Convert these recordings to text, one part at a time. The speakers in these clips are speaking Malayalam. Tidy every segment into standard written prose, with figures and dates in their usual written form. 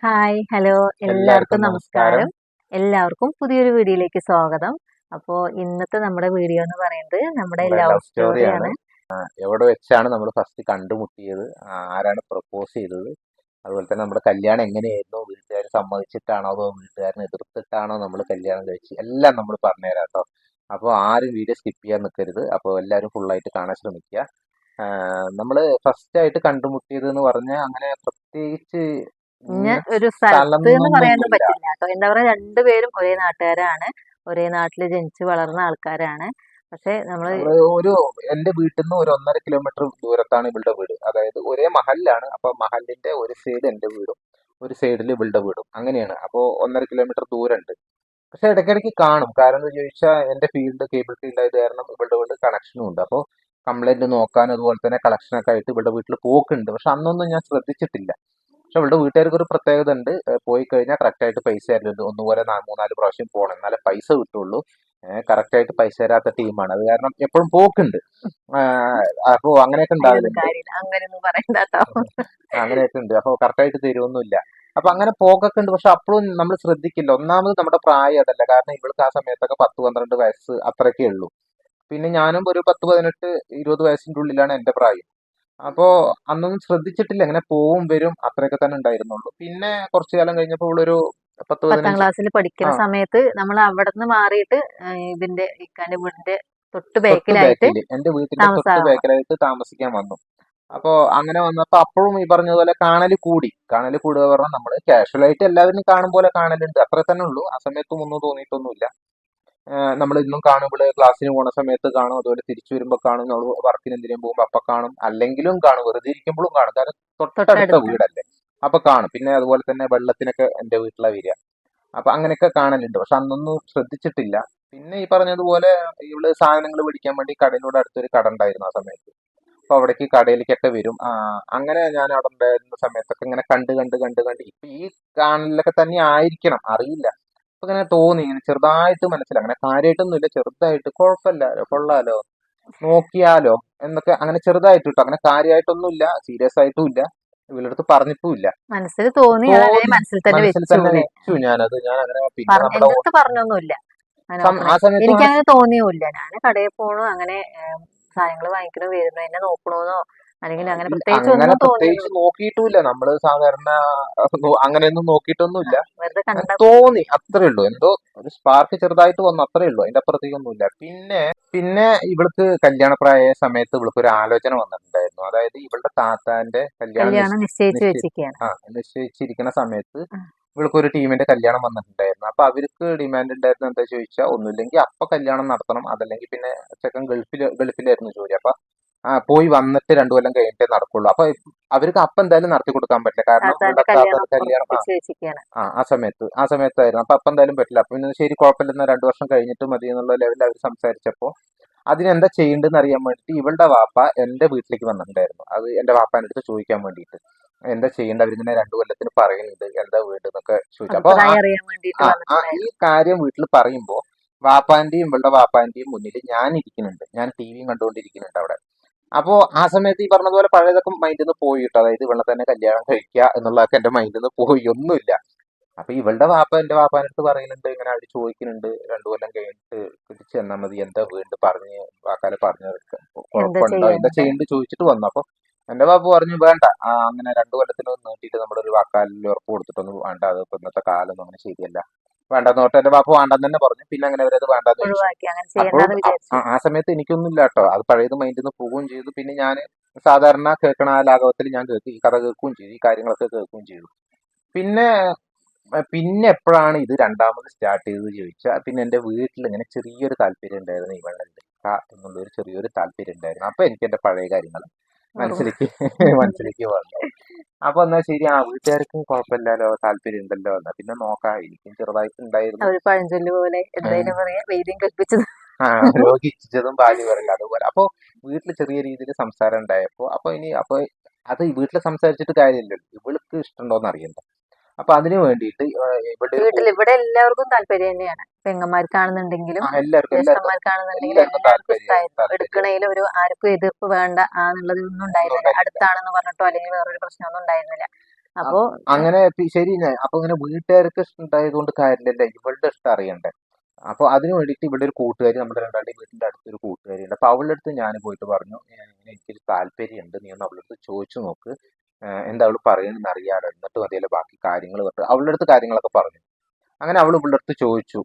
ഹായ്, ഹലോ, എല്ലാവർക്കും എല്ലാവർക്കും നമസ്കാരം. നമസ്കാരം. എല്ലാവർക്കും പുതിയൊരു വീഡിയോയിലേക്ക് സ്വാഗതം. അപ്പോൾ ഇന്നത്തെ നമ്മുടെ വീഡിയോ എന്ന് പറയുന്നത് നമ്മുടെ നമ്മുടെ ലവ് ലവ് സ്റ്റോറിയാണ്. സ്റ്റോറിയാണ്. എവിടെ വെച്ചാണ് നമ്മൾ ഫസ്റ്റ് കണ്ടുമുട്ടിയത്? ആരാണ് പ്രപ്പോസ് ചെയ്തത്? അതുപോലെ തന്നെ നമ്മുടെ കല്യാണം എങ്ങനെയായിരുന്നു? വീട്ടുകാർ സമ്മതിച്ചിട്ടാണോ അതോ വീട്ടുകാരനെ എതിർത്തിട്ടാണോ നമ്മൾ കല്യാണം കഴിച്ചത്? എല്ലാം നമ്മൾ പറഞ്ഞുതരാം കേട്ടോ. അപ്പോൾ ആരും വീഡിയോ സ്കിപ്പ് ചെയ്യാൻ നിൽക്കരുത്. അപ്പോൾ എല്ലാവരും ഫുള്ളായിട്ട് കാണാൻ ശ്രമിക്കുക. നമ്മൾ ഫസ്റ്റ് ആയിട്ട് കണ്ടുമുട്ടിയത് എന്ന് പറഞ്ഞാൽ അങ്ങനെ പ്രത്യേകിച്ച് ഇന്ന ഇന്ന ഒരു സ്ഥലം സ്ഥലത്ത് എന്ന് പറയാനും എന്നൊന്നുമില്ല. പറ്റില്ല കേട്ടോ. എന്താ പറയുക, രണ്ടുപേരും ഒരേ നാട്ടുകാരാണ്, ഒരേ നാട്ടിൽ ജനിച്ച് വളർന്ന ആൾക്കാരാണ്. പക്ഷെ നമ്മൾ നമ്മള് ഒരു എന്റെ വീട്ടിൽ നിന്ന് ഒരു 1.5 കിലോമീറ്റർ ദൂരത്താണ് ഇവളുടെ വീട്. അതായത് ഒരേ മഹലിലാണ്. അപ്പൊ മഹലിന്റെ ഒരു സൈഡ് എന്റെ വീടും ഒരു സൈഡിൽ ഇവളുടെ വീടും അങ്ങനെയാണ്. അപ്പോ 1.5 കിലോമീറ്റർ ദൂരമുണ്ട്. പക്ഷെ ഇടയ്ക്കിടയ്ക്ക് കാണും. കാരണം എന്താ ചോദിച്ചാൽ എന്റെ ഫീൽഡ് കേബിൾ ഫീൽഡ് ആയത് കാരണം ഇവളുടെ വീട് കണക്ഷനും ഉണ്ട്. അപ്പോൾ കംപ്ലൈന്റ് നോക്കാൻ അതുപോലെ തന്നെ കളക്ഷനൊക്കെ ആയിട്ട് ഇവളുടെ വീട്ടിൽ പോക്കുണ്ട്. പക്ഷെ അന്നൊന്നും ഞാൻ ശ്രദ്ധിച്ചിട്ടില്ല. പക്ഷെ ഇവളുടെ വീട്ടുകാർക്ക് ഒരു പ്രത്യേകത ഉണ്ട്. പോയി കഴിഞ്ഞാൽ കറക്റ്റ് ആയിട്ട് പൈസ തരലുണ്ട്. ഒന്നുപോലെ 3-4 പ്രാവശ്യം പോകണം എന്നാലേ പൈസ കിട്ടുള്ളൂ. കറക്റ്റ് ആയിട്ട് പൈസ തരാത്ത ടീമാണ്. അത് കാരണം എപ്പോഴും പോക്കുണ്ട്. അപ്പോ അങ്ങനെയൊക്കെ അതിലൊന്നും ഉണ്ടാവലുണ്ട്. കാര്യമില്ല, അങ്ങനെയൊന്നും പറയണ്ട കേട്ടോ. അങ്ങനെയൊക്കെ ഉണ്ട്. അപ്പൊ കറക്റ്റ് ആയിട്ട് തരുമൊന്നുമില്ല. അപ്പൊ അങ്ങനെ പോക്കൊക്കെ ഉണ്ട്. പക്ഷെ അപ്പോഴും നമ്മൾ ശ്രദ്ധിക്കില്ല. ഒന്നാമത് നമ്മുടെ പ്രായം അതല്ല. കാരണം ഇവൾക്ക് ആ സമയത്തൊക്കെ 10-12 വയസ്സ് അത്രയൊക്കെ ഉള്ളൂ. പിന്നെ ഞാനും ഒരു 10-18-20 വയസ്സിന്റെ ഉള്ളിലാണ് എന്റെ പ്രായം. അപ്പോ അന്നൊന്നും ശ്രദ്ധിച്ചിട്ടില്ല. അങ്ങനെ പോവും വരും അത്രയൊക്കെ തന്നെ ഉണ്ടായിരുന്നുള്ളൂ. പിന്നെ കുറച്ചു കാലം കഴിഞ്ഞപ്പോൾ ഇവളൊരു 10ാം 10-15 ക്ലാസ്സിൽ ആ പഠിക്കുന്ന സമയത്ത് നമ്മൾ അവിടെ നിന്ന് മാറിയിട്ട് ഇതിന്റെ ഇക്കാന്റെ വീടിന്റെ തൊട്ട് തൊട്ട് ബാക്കിലായിട്ട് ബാക്കിൽ എന്റെ വീട്ടിന്റെ തൊട്ട് താമസം. ബാക്കിലായിട്ട് താമസിക്കാൻ വന്നു. അപ്പോ അങ്ങനെ വന്നപ്പോ അപ്പോഴും ഈ പറഞ്ഞതുപോലെ കാണല് കൂടി. കാണല് കൂടുക പറഞ്ഞാൽ നമ്മള് കാഷ്വൽ ആയിട്ട് എല്ലാവരും കാണും പോലെ കാണലുണ്ട്. അത്ര തന്നെ ഉള്ളൂ. ആ സമയത്തും ഒന്നും തോന്നിയിട്ടൊന്നുമില്ല. നമ്മൾ ഇന്നും കാണും. ഇവള് ക്ലാസ്സിന് പോണ സമയത്ത് കാണും. അതുപോലെ തിരിച്ചു വരുമ്പോ കാണും. നമ്മൾ വർക്കിന് എന്തിനും പോകുമ്പോ അപ്പൊ കാണും. അല്ലെങ്കിലും കാണും. വെറുതെ ഇരിക്കുമ്പോഴും കാണും. കാരണം തൊട്ടടുത്ത തൊട്ടടുത്ത് വീടല്ലേ. അപ്പൊ കാണും. പിന്നെ അതുപോലെ തന്നെ വെള്ളത്തിനൊക്കെ എന്റെ വീട്ടിലാ വരിക. അപ്പൊ അങ്ങനെയൊക്കെ കാണലുണ്ട്. പക്ഷെ അന്നൊന്നും ശ്രദ്ധിച്ചിട്ടില്ല. പിന്നെ ഈ പറഞ്ഞതുപോലെ ഇവള് സാധനങ്ങൾ മേടിക്കാൻ വേണ്ടി കടയിലൂടെ അടുത്തൊരു കട ഉണ്ടായിരുന്നു ആ സമയത്ത്. അപ്പൊ അവിടേക്ക് കടയിലേക്കൊക്കെ വരും. അങ്ങനെ ഞാൻ അവിടെ ഉണ്ടായിരുന്ന സമയത്തൊക്കെ ഇങ്ങനെ കണ്ട് കണ്ട് കണ്ട് കണ്ട് ഇപ്പൊ ഈ കാണലിലൊക്കെ തന്നെ ആയിരിക്കണം, അറിയില്ല. അപ്പൊ ഇങ്ങനെ തോന്നി, ഇങ്ങനെ ചെറുതായിട്ട് മനസ്സിലായി. അങ്ങനെ കാര്യമായിട്ടൊന്നുമില്ല, ചെറുതായിട്ട് കുഴപ്പമില്ല, കൊള്ളാലോ, നോക്കിയാലോ എന്നൊക്കെ അങ്ങനെ ചെറുതായിട്ട് കിട്ടും. അങ്ങനെ കാര്യമായിട്ടൊന്നുമില്ല, സീരിയസ് ആയിട്ടും ഇല്ല, ഇവളടുത്ത് പറഞ്ഞിട്ടുമില്ല. മനസ്സിൽ തോന്നി, അത് അങ്ങനെ തോന്നി, മനസ്സിൽ തന്നെ മനസ്സിൽ വെച്ചു തന്നെ അല്ലേ. വെച്ചു ഞാനത്. ഞാൻ അങ്ങനെ പിന്നെ എന്റെ നമ്മുടെ അടുത്ത് പറഞ്ഞൊന്നുമില്ല അങ്ങനെ നോക്കണേ. ആ സമയത്ത് എനിക്കങ്ങനെ തോന്നിയുമില്ല. ഞാൻ കടയിൽ പോണു, അങ്ങനെ സാധനങ്ങൾ വാങ്ങിക്കണോ, വരുന്നു, എന്നെ നോക്കണോന്നോ അല്ലെങ്കിൽ അങ്ങനെ പ്രത്യേകിച്ച് അങ്ങനെ ഒന്നും പ്രത്യേകിച്ച് തോന്നിയൊന്നുമില്ല. നോക്കിയിട്ടുമില്ല. നമ്മള് സാധാരണ അങ്ങനെയൊന്നും നോക്കിയിട്ടൊന്നുമില്ല. വെറുതെ അങ്ങനെ കണ്ട. തോന്നി, അത്രേ ഉള്ളൂ. എന്തോ ഒരു സ്പാർക്ക് ചെറുതായിട്ട് വന്നു, അത്രേ ഉള്ളൂ. അതിന്റെ അപ്പുറത്തേക്കൊന്നുമില്ല. പിന്നെ ഇവൾക്ക് കല്യാണപ്രായ സമയത്ത് ഇവൾക്ക് ഒരു ആലോചന വന്നിട്ടുണ്ടായിരുന്നു. അതായത് ഇവളുടെ താത്താന്റെ കല്യാണം കല്യാണം നിശ്ചയിച്ചു നിശ്ചയി വെച്ചിരിക്കുകയാണ്. ആ നിശ്ചയിച്ചിരിക്കുന്ന സമയത്ത് ഇവൾക്ക് ഒരു ടീമിന്റെ കല്യാണം വന്നിട്ടുണ്ടായിരുന്നു. അപ്പൊ അവർക്ക് ഡിമാൻഡ് ഉണ്ടായിരുന്നത് എന്താ ചോദിച്ചാൽ, ഒന്നുമില്ലെങ്കിൽ അപ്പൊ കല്യാണം നടത്തണം, അതല്ലെങ്കിൽ പിന്നെ ചെക്കൻ ഗൾഫിലായിരുന്നു ജോലി. അപ്പൊ പോയി വന്നിട്ട് 2 കൊല്ലം കഴിഞ്ഞിട്ടേ നടക്കുള്ളൂ. അപ്പൊ അവർക്ക് അപ്പൊ എന്തായാലും നടത്തി കൊടുക്കാൻ പറ്റില്ല. കാരണം താത്താന്റെ ഇവളുടെ കല്യാണം താത്താന്റെ കല്യാണം ഉറപ്പിച്ചു വെച്ചിരിക്കുകയാണ്. ആ സമയത്തായിരുന്നു. അപ്പൊ എന്തായാലും പറ്റില്ല. അപ്പൊ പിന്നെ ശരി, കുഴപ്പമില്ലെന്ന 2 വർഷം കഴിഞ്ഞിട്ട് മതി എന്നുള്ള ലെവലിൽ അവർ സംസാരിച്ചപ്പോ അതിനെന്താ ചെയ്യേണ്ടതെന്ന് അറിയാൻ വേണ്ടിയിട്ട് ഇവളുടെ വാപ്പ എന്റെ വീട്ടിലേക്ക് വന്നിട്ടുണ്ടായിരുന്നു. അത് എന്റെ വാപ്പാന്റെ അടുത്ത് ചോദിക്കാൻ വേണ്ടിയിട്ട് എന്താ ചെയ്യേണ്ട, അവരിങ്ങനെ 2 കൊല്ലത്തിന് പറയുന്നുണ്ട്, എന്താ വേണ്ടെന്നൊക്കെ ചോദിച്ചു. അപ്പൊ അഭിപ്രായം അറിയാൻ വേണ്ടിയിട്ട് ഈ വന്നിട്ടുണ്ടായിരുന്നു. കാര്യം വീട്ടിൽ പറയുമ്പോ വാപ്പാന്റെയും ഇവളുടെ വാപ്പാന്റെയും മുന്നിൽ ഞാൻ ഇരിക്കുന്നുണ്ട്. ഞാൻ ടിവിയും കണ്ടുകൊണ്ടിരിക്കുന്നുണ്ട് അവിടെ. അപ്പോ ആ സമയത്ത് ഈ പറഞ്ഞതുപോലെ പഴയതൊക്കെ മൈൻഡിൽ നിന്ന് പോയി കിട്ടും. അതായത് ഇവളെ തന്നെ കല്യാണം കഴിക്കുക എന്നുള്ളതൊക്കെ എന്റെ മൈൻഡിൽ നിന്ന് പോയി, ഒന്നുമില്ല. അപ്പൊ ഇവളുടെ വാപ്പ എന്റെ വാപ്പാന്റെ അടുത്ത് പറയുന്നുണ്ട്, ഇങ്ങനെ അവര് ചോദിക്കുന്നുണ്ട്, 2 കൊല്ലം കഴിഞ്ഞിട്ട് തിരിച്ചു തന്നാൽ മതി, എന്താ വീണ്ടും പറഞ്ഞ് വാക്കാല് പറഞ്ഞു, എന്താ കുഴപ്പമുണ്ടോ, എന്താ ചെയ്യണ്ടേ? ചെയ്യേണ്ടത് ചോദിച്ചിട്ട് വന്നു. അപ്പൊ എന്റെ വാപ്പ പറഞ്ഞു വേണ്ട, അങ്ങനെ 2 കൊല്ലത്തിനൊന്നും നീട്ടിയിട്ട് നമ്മളൊരു വാക്കാലിൽ ഉറപ്പ് കൊടുത്തിട്ടൊന്നും വേണ്ട, അത് ഇപ്പൊ ഇന്നത്തെ കാലൊന്നും അങ്ങനെ ശരിയല്ല, വേണ്ടെന്ന് പറഞ്ഞിട്ട് എന്റെ വാപ്പ വേണ്ടെന്ന് തന്നെ പറഞ്ഞു. പിന്നെ അങ്ങനെ അവരത് വേണ്ടാന്ന് വെച്ചു. ഒഴിവാക്കി, അങ്ങനെ അപ്പോഴും ചെയ്യണ്ടെന്ന് വിചാരിച്ചു. ആ സമയത്ത് എനിക്കൊന്നും ഇല്ല കേട്ടോ. അത് പഴയത് മൈൻഡിൽ നിന്ന് പോവുകയും ചെയ്തു. പിന്നെ ഞാൻ സാധാരണ കേൾക്കണ ആ ലാഘവത്തിൽ ഞാൻ കേൾക്കും, ഈ കഥ കേൾക്കുകയും ചെയ്തു, ഈ കാര്യങ്ങളൊക്കെ കേൾക്കുകയും ചെയ്തു. പിന്നെ പിന്നെ എപ്പോഴാണ് ഇത് രണ്ടാമത് സ്റ്റാർട്ട് ചെയ്തത് ചോദിച്ചാൽ, പിന്നെ എന്റെ വീട്ടിൽ ഇങ്ങനെ ചെറിയൊരു താല്പര്യം ഉണ്ടായിരുന്നു, ഇവളെ എടുക്കുക എന്നുള്ള ഒരു ചെറിയൊരു താല്പര്യം ഉണ്ടായിരുന്നു. അപ്പൊ എനിക്ക് എന്റെ പഴയ കാര്യങ്ങൾ ഓർമ്മ. മനസ്സിലേക്ക് മനസ്സിലേക്ക് വന്നു. അപ്പൊ എന്നാ ശരി, വീട്ടുകാർക്കും കുഴപ്പമില്ലല്ലോ, താല്പര്യം ഉണ്ടല്ലോ, എന്നാ പിന്നെ നോക്കാം. എനിക്കും ചെറുതായിട്ടുണ്ടായിരുന്നു. ഒരു പഴഞ്ചൊല്ല് പോലെ എന്തായാലും പറയാ, വൈദ്യം കൽപ്പിച്ചത്. രോഗി ഇച്ഛിച്ചതും ഭാര്യ പറയില്ല, അതുപോലെ. അപ്പൊ വീട്ടിൽ ചെറിയ രീതിയിൽ സംസാരം ഉണ്ടായപ്പോ അപ്പൊ അത് വീട്ടിൽ സംസാരിച്ചിട്ട് കാര്യമില്ലല്ലോ, ഇവൾക്ക് ഇഷ്ടമുണ്ടോന്ന് അറിയണ്ട. അപ്പൊ അതിനു വേണ്ടിയിട്ട് ഇവിടെ ഒരു വീട്ടിൽ ഇവിടെ എല്ലാവർക്കും താല്പര്യം തന്നെയാണ്. പെങ്ങന്മാർക്കാണെന്നുണ്ടെങ്കിലും എല്ലാവർക്കും എല്ലാവർക്കും ജ്യേഷ്ഠന്മാർക്കാണെന്നുണ്ടെങ്കിലും എല്ലാവർക്കും എല്ലാവർക്കും താല്പര്യം ഇഷ്ടമായിരുന്നു. താല്പര്യം എടുക്കണേൽ ഒരു ആർക്കും എതിർപ്പ് വേണ്ട എന്നുള്ളത് ഒന്നും ഒന്നും ഉണ്ടായിരുന്നില്ല. ഉണ്ടായിട്ടില്ല. അടുത്താണെന്ന് പറഞ്ഞിട്ടോ അല്ലെങ്കിൽ വേറൊരു പ്രശ്നമൊന്നും ഉണ്ടായിരുന്നില്ല. അപ്പൊ അങ്ങനെ ശരി അപ്പൊ ഇങ്ങനെ വീട്ടുകാർക്ക് ഇഷ്ടം ഉണ്ടായതുകൊണ്ട് കാര്യമില്ലല്ലോ, ഇവളുടെ ഇഷ്ടം അറിയണ്ടേ. അപ്പൊ അതിന് വേണ്ടിയിട്ട് ഇവിടെ ഒരു കൂട്ടുകാരി, നമ്മുടെ രണ്ടാളുടെയും വീട്ടിന്റെ അടുത്തൊരു കൂട്ടുകാരി ഉണ്ട്. അപ്പൊ അവളുടെ അടുത്ത് ഞാൻ പോയിട്ട് പറഞ്ഞു, ഇങ്ങനെ എനിക്കൊരു താല്പര്യമുണ്ട്, നീ ഒന്ന് അവളുടെ അടുത്ത് ചോദിച്ചു നോക്ക്, എന്താ അവള് പറയണെന്ന് അറിയാലോ, എന്നിട്ട് മതിയല്ലോ ബാക്കി കാര്യങ്ങൾ പറഞ്ഞു. അവളുടെ അടുത്ത് കാര്യങ്ങളൊക്കെ പറഞ്ഞു. അങ്ങനെ അവള് ഇവളുടെ അടുത്ത് ചോദിച്ചു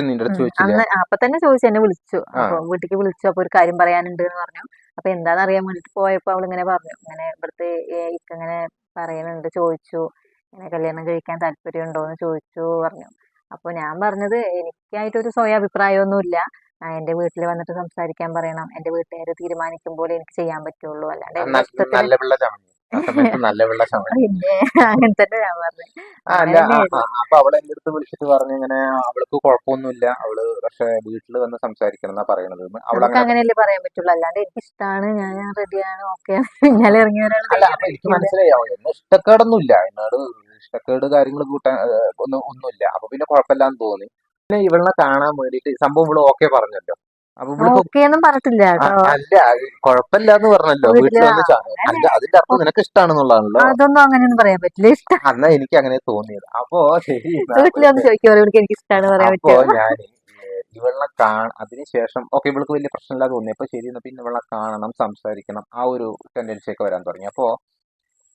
നിന്റെ അടുത്ത് ചോദിച്ചില്ലേ? അന്ന് അപ്പൊ തന്നെ ചോദിച്ചു, എന്നെ വിളിച്ചു. ആ അപ്പൊ വീട്ടിലേക്ക് വിളിച്ചു. അപ്പൊ ഒരു കാര്യം പറയാനുണ്ട് എന്ന് പറഞ്ഞു. അപ്പൊ എന്താന്ന് അറിയാൻ വേണ്ടിട്ട് പോയപ്പോ അവൾ ഇങ്ങനെ പറഞ്ഞു, ഇങ്ങനെ ഇവിടുത്തെ ഇക്ക ഇങ്ങനെ പറയുന്നുണ്ട്, ചോദിച്ചു, ഇങ്ങനെ കല്യാണം കഴിക്കാൻ താല്പര്യം ഉണ്ടോന്ന് ചോദിച്ചു പറഞ്ഞു. അപ്പൊ ഞാൻ പറഞ്ഞത്, എനിക്കായിട്ടൊരു സ്വയം അഭിപ്രായമൊന്നുമില്ല. എന്റെ വീട്ടിൽ വന്നിട്ട് സംസാരിക്കാൻ പറയണം. എന്റെ വീട്ടുകാര് തീരുമാനിക്കുമ്പോൾ എനിക്ക് ചെയ്യാൻ പറ്റുള്ളൂ, അല്ലാണ്ട് എന്റെ ഇഷ്ടത്തിന്. നല്ല പിള്ള ചമഞ്ഞു, ആ സമയത്ത് നല്ല പിള്ള ചമഞ്ഞു. പിന്നെ അങ്ങനെ തന്നെ ഞാൻ പറഞ്ഞു. അല്ല അങ്ങനെ തന്നെയായിരുന്നു. അപ്പൊ അവളെ എന്റെ അടുത്ത് വിളിച്ചിട്ട് പറഞ്ഞു, ഇങ്ങനെ അവൾക്ക് കുഴപ്പമൊന്നുമില്ല, അവള് പക്ഷെ വീട്ടിൽ വന്ന് സംസാരിക്കണം എന്നാ പറയണത്. നമുക്ക് അവളങ്ങനെ അങ്ങനെയല്ലേ പറയാൻ പറ്റുള്ളൂ, അല്ലാണ്ട് എനിക്ക് ഇഷ്ടമാണ്, ഞാൻ റെഡിയാണ്, ഓക്കെ ആണ്, പിന്നാലെ ഇറങ്ങി ഒരാൾ അല്ല, അപ്പൊ എനിക്ക് തയ്യാറായിരിക്കില്ല. മനസ്സിലായി എന്നെ ഇഷ്ടക്കേടൊന്നുമില്ല, എന്നോട് ഇഷ്ടക്കേട് കാര്യങ്ങൾ കൂട്ടാൻ ഒന്നുമില്ല. അപ്പൊ പിന്നെ കുഴപ്പമില്ലാന്ന് തോന്നി. പിന്നെ ഇവളിനെ കാണാൻ വേണ്ടിയിട്ട് സംഭവം ഇവള് ഓക്കെ പറഞ്ഞല്ലോ. അപ്പൊ ഇവൾക്ക് ഓക്കെ ഒന്നും പറഞ്ഞിട്ടില്ല കേട്ടോ അല്ല, കുഴപ്പമില്ലാന്ന് പറഞ്ഞല്ലോ വീട്ടിൽ വീട്ടില്. വന്ന് അങ്ങനെ അല്ല, അതിന്റെ അർത്ഥം നിനക്ക് ഇഷ്ടമാണെന്നുള്ളതാണല്ലോ. അതൊന്നും അങ്ങനെയൊന്നും പറയാൻ പറ്റില്ല. ഇഷ്ടം അന്നാ എനിക്ക് അങ്ങനെ തോന്നിയത്. അപ്പൊ ശരി എന്നാ വീട്ടിൽ വന്ന് ചോദിക്കും, ഇവർക്ക് എനിക്ക് ഇഷ്ടമാണ് പറയാൻ അപ്പൊ പറ്റുമോ? ഞാൻ ഇവളെ അതിനുശേഷം ഓക്കെ ഇവൾക്ക് വലിയ പ്രശ്നമില്ലാതെ തോന്നി. അപ്പൊ ശരി എന്നാ പിന്നെ ഇവളെ കാണണം, സംസാരിക്കണം, ആ ഒരു ടെൻഡൻസി ഒക്കെ വരാൻ തുടങ്ങി. അപ്പോ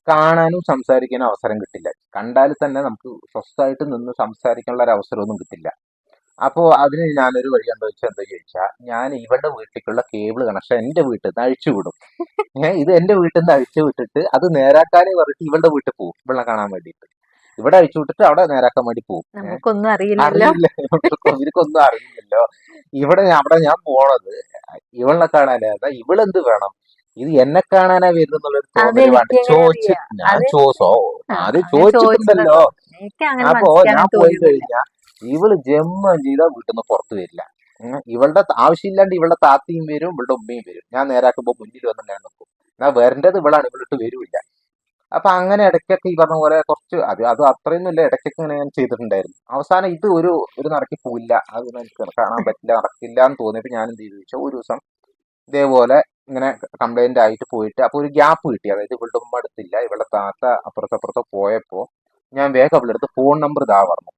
കാണാനും സംസാരിക്കാനും അവസരം കിട്ടില്ല. കണ്ടാൽ തന്നെ നമുക്ക് സ്വസ്ഥമായിട്ട് നിന്ന് സംസാരിക്കാനുള്ള ഒരു അവസരമൊന്നും കിട്ടില്ല. അപ്പോ അതിന് ഞാനൊരു വഴി എന്താ വെച്ചാൽ എന്താ ചോദിച്ചാൽ, ഞാൻ ഇവളുടെ വീട്ടിലേക്കുള്ള കേബിൾ കണക്ഷൻ എന്റെ വീട്ടിൽ നിന്ന് അഴിച്ചു വിടും. ഇത് എന്റെ വീട്ടിൽ നിന്ന് അഴിച്ചു വിട്ടിട്ട് അത് നേരാക്കാനേ പറഞ്ഞിട്ട് ഇവളുടെ വീട്ടിൽ പോകും, ഇവളെ കാണാൻ വേണ്ടിയിട്ട്. ഇവിടെ അഴിച്ചു വിട്ടിട്ട് അവിടെ നേരാക്കാൻ വേണ്ടി പോകും. നമുക്കൊന്നും അറിയില്ലല്ലോ. അറിയില്ല, ഇവർക്കൊന്നും അറിയില്ലല്ലോ. അവിടെ ഞാൻ പോണത് ഇവളെ കാണാനാ. ഇവളെന്ത് വേണം, ഇത് എന്നെ കാണാനാ വരുന്നുള്ളൊരു തോന്നല് വേണ്ട. അതെനിക്ക് എങ്ങനെ അറിയാം? ഞാൻ അത് ആദ്യം അങ്ങനെ ചോദിച്ചിട്ടുണ്ടല്ലോ. ചോദിച്ചിട്ടുണ്ടല്ലോ. എനിക്ക് അങ്ങനെ അപ്പോ ഞാൻ മനസ്സിലാകാൻ പോയി തോന്നിയൊന്നുമില്ല. കഴിഞ്ഞാ ഇവള് ജന്മം ചെയ്താൽ വീട്ടിൽ നിന്ന് പുറത്തു വരില്ല. ഇവളുടെ ആവശ്യമില്ലാണ്ട് ഇവളുടെ താത്തയും വരും, ഇവളുടെ ഉമ്മയും വരും. ഞാൻ നേരാക്കുമ്പോ മുന്നിൽ വന്ന് ഞാൻ നിൽക്കും. എന്നാ വരേണ്ടത് ഇവളാണ്, ഇവളിട്ട് വരൂല്ല. അപ്പൊ അങ്ങനെ ഇടയ്ക്കൊക്കെ ഈ പറഞ്ഞ പോലെ കുറച്ച് അത് അത്രയൊന്നും ഇല്ല, ഇടയ്ക്കൊക്കെ ഇങ്ങനെ ഞാൻ ചെയ്തിട്ടുണ്ടായിരുന്നു. അവസാനം ഇത് ഒരു നടക്കി പോയില്ല, അത് എനിക്ക് കാണാൻ പറ്റില്ല, നടക്കില്ല എന്ന് തോന്നിയപ്പോൾ ഞാൻ എന്ത് ചെയ്തു വെച്ചാൽ, ഒരു ദിവസം ഇതേപോലെ ഇങ്ങനെ കംപ്ലൈന്റ് ആയിട്ട് പോയിട്ട് അപ്പൊ ഒരു ഗ്യാപ്പ് കിട്ടി. അതായത് ഇവളുടെ ഉമ്മ അടുത്തില്ല, ഇവളുടെ താത്ത അപ്പുറത്തപ്പുറത്തോ പോയപ്പോ ഞാൻ വേഗം അവളുടെ അടുത്ത് ഫോൺ നമ്പർ ഇതാ പറഞ്ഞു.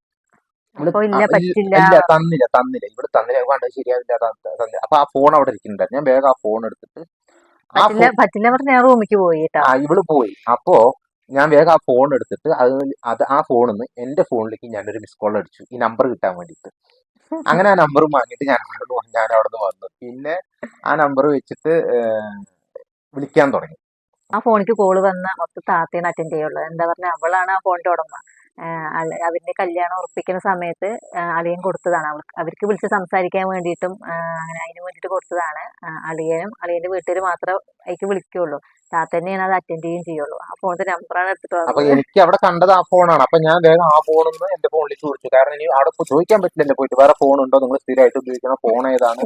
അപ്പൊ ഇല്ല, പറ്റില്ല. ഇല്ല, തന്നില്ല ഇവിടെ തന്നില്ല, വേണ്ട ശരിയാവില്ല, തന്നില്ല. അപ്പൊ ആ ഫോൺ അവിടെ ഇരിക്കുന്നുണ്ടായിരുന്നു. ഞാൻ വേഗം ആ ഫോൺ എടുത്തിട്ട് ആ പറ്റില്ല ഫോൺ പറ്റില്ല പറഞ്ഞ് ഞാൻ റൂമിക്ക് പോയി കേട്ടോ. ഇവള് പോയി. അപ്പോ ഞാൻ വേഗം ആ ഫോൺ എടുത്തിട്ട് ആ ഫോണിൽ നിന്ന് എന്റെ ഫോണിലേക്ക് ഞാനൊരു മിസ് കോൾ അടിച്ചു, ഈ നമ്പർ കിട്ടാൻ വേണ്ടിയിട്ട്. അങ്ങനെ ആ നമ്പർ വാങ്ങിയിട്ട് ഞാൻ അവിടെ നിന്ന് വന്നു. പിന്നെ ആ നമ്പർ വെച്ചിട്ട് വിളിക്കാൻ തുടങ്ങി. ആ ഫോണിക്ക് കോള് വന്ന മൊത്തം താത്തേനെ അറ്റൻഡ് ചെയ്യുള്ളൂ. എന്താ പറഞ്ഞ, അവളാണ് ആ ഫോണിന്റെ ഉടമ. അവരുടെ കല്യാണം ഉറപ്പിക്കുന്ന സമയത്ത് അളിയൻ കൊടുത്തതാണ് അവർക്ക് വിളിച്ച് സംസാരിക്കാൻ വേണ്ടിയിട്ടും അങ്ങനെ അതിന് വേണ്ടിയിട്ട് കൊടുത്തതാണ്. അളിയനും അളിയന്റെ വീട്ടുകാർ മാത്രമേ അതിക്ക് വിളിക്കുള്ളൂ. താത്ത തന്നെയാണ് അത് അറ്റൻഡ് ചെയ്യുകയും ചെയ്യുള്ളൂ. ആ ഫോണിന്റെ നമ്പറാണ് എടുത്തിട്ട് അപ്പൊ വന്നത്. എനിക്ക് അവിടെ കണ്ടത് ആ ഫോണാണ്. അപ്പൊ ഞാൻ വേഗം ആ ഫോണിൽ നിന്ന് എന്റെ ഫോണിലേക്ക് വിളിച്ചു. കാരണം ഇനി അവിടെ ചോദിക്കാൻ പറ്റില്ലല്ലോ പോയിട്ട്, വേറെ ഫോൺ ഉണ്ടോ, നിങ്ങൾ സ്ഥിരമായിട്ട് ഉപയോഗിക്കുന്ന ഫോൺ ഏതാണ്,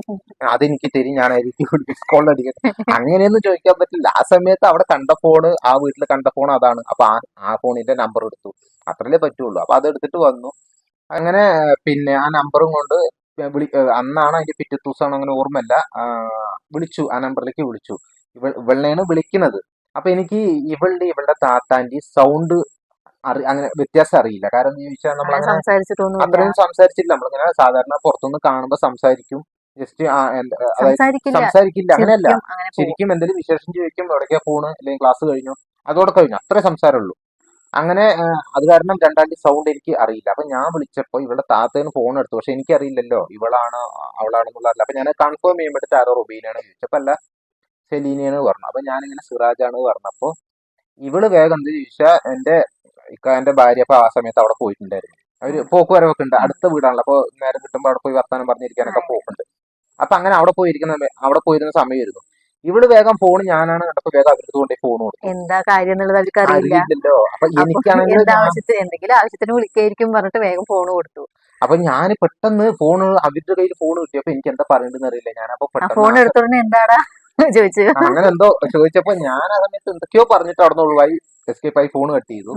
അതെനിക്ക് തരും, ഞാൻ ആയിരിക്കും മിസ് കോൾ അടിക്കുന്നത്, അങ്ങനെയൊന്നും ചോദിക്കാൻ പറ്റില്ല. ആ സമയത്ത് അവിടെ കണ്ട ഫോണ്, ആ വീട്ടിൽ കണ്ട ഫോൺ അതാണ്. അപ്പൊ ആ ഫോണിന്റെ നമ്പർ എടുത്തു, അത്രല്ലേ പറ്റുള്ളൂ. അപ്പൊ അത് എടുത്തിട്ട് വന്നു. അങ്ങനെ പിന്നെ ആ നമ്പറും കൊണ്ട് അന്നാണ് അതിന്റെ പിറ്റത്തെ ദിവസമാണ്, അങ്ങനെ ഓർമ്മയില്ല. വിളിച്ചു, ആ നമ്പറിലേക്ക് വിളിച്ചു. ഇവളിനെയാണ് വിളിക്കുന്നത്. അപ്പൊ എനിക്ക് ഇവളുടെ താത്താന്റെ സൗണ്ട് അങ്ങനെ വ്യത്യാസം അറിയില്ല. കാരണം എന്ന് ചോദിച്ചാൽ നമ്മൾ അങ്ങനെ അങ്ങനെ സംസാരിച്ചിട്ടൊന്നുമില്ല. അത്രയും സംസാരിച്ചില്ല. നമ്മളിങ്ങനെ സാധാരണ പുറത്തുനിന്ന് കാണുമ്പോൾ സംസാരിക്കും, ജസ്റ്റ് അതായത് സംസാരിക്കില്ല, സംസാരിക്കില്ല, അങ്ങനെയല്ല. ചിരിക്കും, അങ്ങനെ പോകും. ശരിക്കും എന്തെങ്കിലും വിശേഷം ചോദിക്കും, എവിടേക്കാ പോണ്, അല്ലെങ്കിൽ ക്ലാസ് കഴിഞ്ഞു, അതോടെ കഴിഞ്ഞു, അത്രേ സംസാരമുള്ളൂ. അങ്ങനെ അത് കാരണം രണ്ടാളുടെ സൗണ്ട് എനിക്ക് അറിയില്ല. അപ്പൊ ഞാൻ വിളിച്ചപ്പോ ഇവളുടെ താത്തേന് ഫോൺ എടുത്തു, പക്ഷെ എനിക്കറിയില്ലല്ലോ ഇവളാണ് അവളാണെന്നുള്ളതല്ല. അപ്പൊ ഞാൻ കൺഫേം ചെയ്യുമ്പോഴത്തെ ആരോ റുബീനാണ് ചോദിച്ചപ്പോ അല്ല, സെലീനയാണ് പറഞ്ഞു. അപ്പൊ ഞാനിങ്ങനെ സിറാജാണ് പറഞ്ഞപ്പോ ഇവള് വേഗം എന്ത് ചോദിച്ചാൽ എന്റെ ഭാര്യ അപ്പൊ ആ സമയത്ത് അവിടെ പോയിട്ടുണ്ടായിരുന്നു. അവര് പോക്ക് വരവൊക്കെ ഉണ്ട്, അടുത്ത വീടാണല്ലോ. അപ്പൊ നേരം കിട്ടുമ്പോൾ അവിടെ പോയി വർത്താനം പറഞ്ഞിരിക്കാനൊക്കെ പോക്കുണ്ട്. അപ്പൊ അങ്ങനെ അവിടെ പോയിരുന്ന സമയമായിരുന്നു. ഇവള് വേഗം ഫോൺ ഞാനാണ് കണ്ടപ്പോ വേഗം അവർക്ക് കൊണ്ട് ഫോൺ കൊടുത്തു. എന്താ കാര്യം എന്നുള്ളത് അവർക്ക് അറിയില്ല. അറിയില്ലല്ലോ. അപ്പൊ അപ്പൊ എനിക്കാണെങ്കിൽ എന്തെങ്കിലും ആവശ്യത്തിന് വിളിക്കായിരിക്കും പറഞ്ഞിട്ട് വേഗം ഫോണ് കൊടുത്തു. അപ്പൊ ഞാൻ പെട്ടെന്ന് അവരുടെ കയ്യിൽ ഫോൺ കിട്ടിയപ്പോ എനിക്ക് എന്താ പറയേണ്ടതെന്ന് അറിയില്ല. ഞാനപ്പോ ആ പെട്ടെന്ന് ഫോൺ എടുത്തോണ്ട് എന്താടാ ചോദിച്ചു. അങ്ങനെ എന്തോ ചോദിച്ചപ്പോ ഞാൻ ആ സമയത്ത് എന്തൊക്കെയോ പറഞ്ഞിട്ട് അവിടെ നിന്ന് ഒഴിവായി, എസ്കേപ്പ് ആയി, ഫോൺ കട്ട് ചെയ്തു.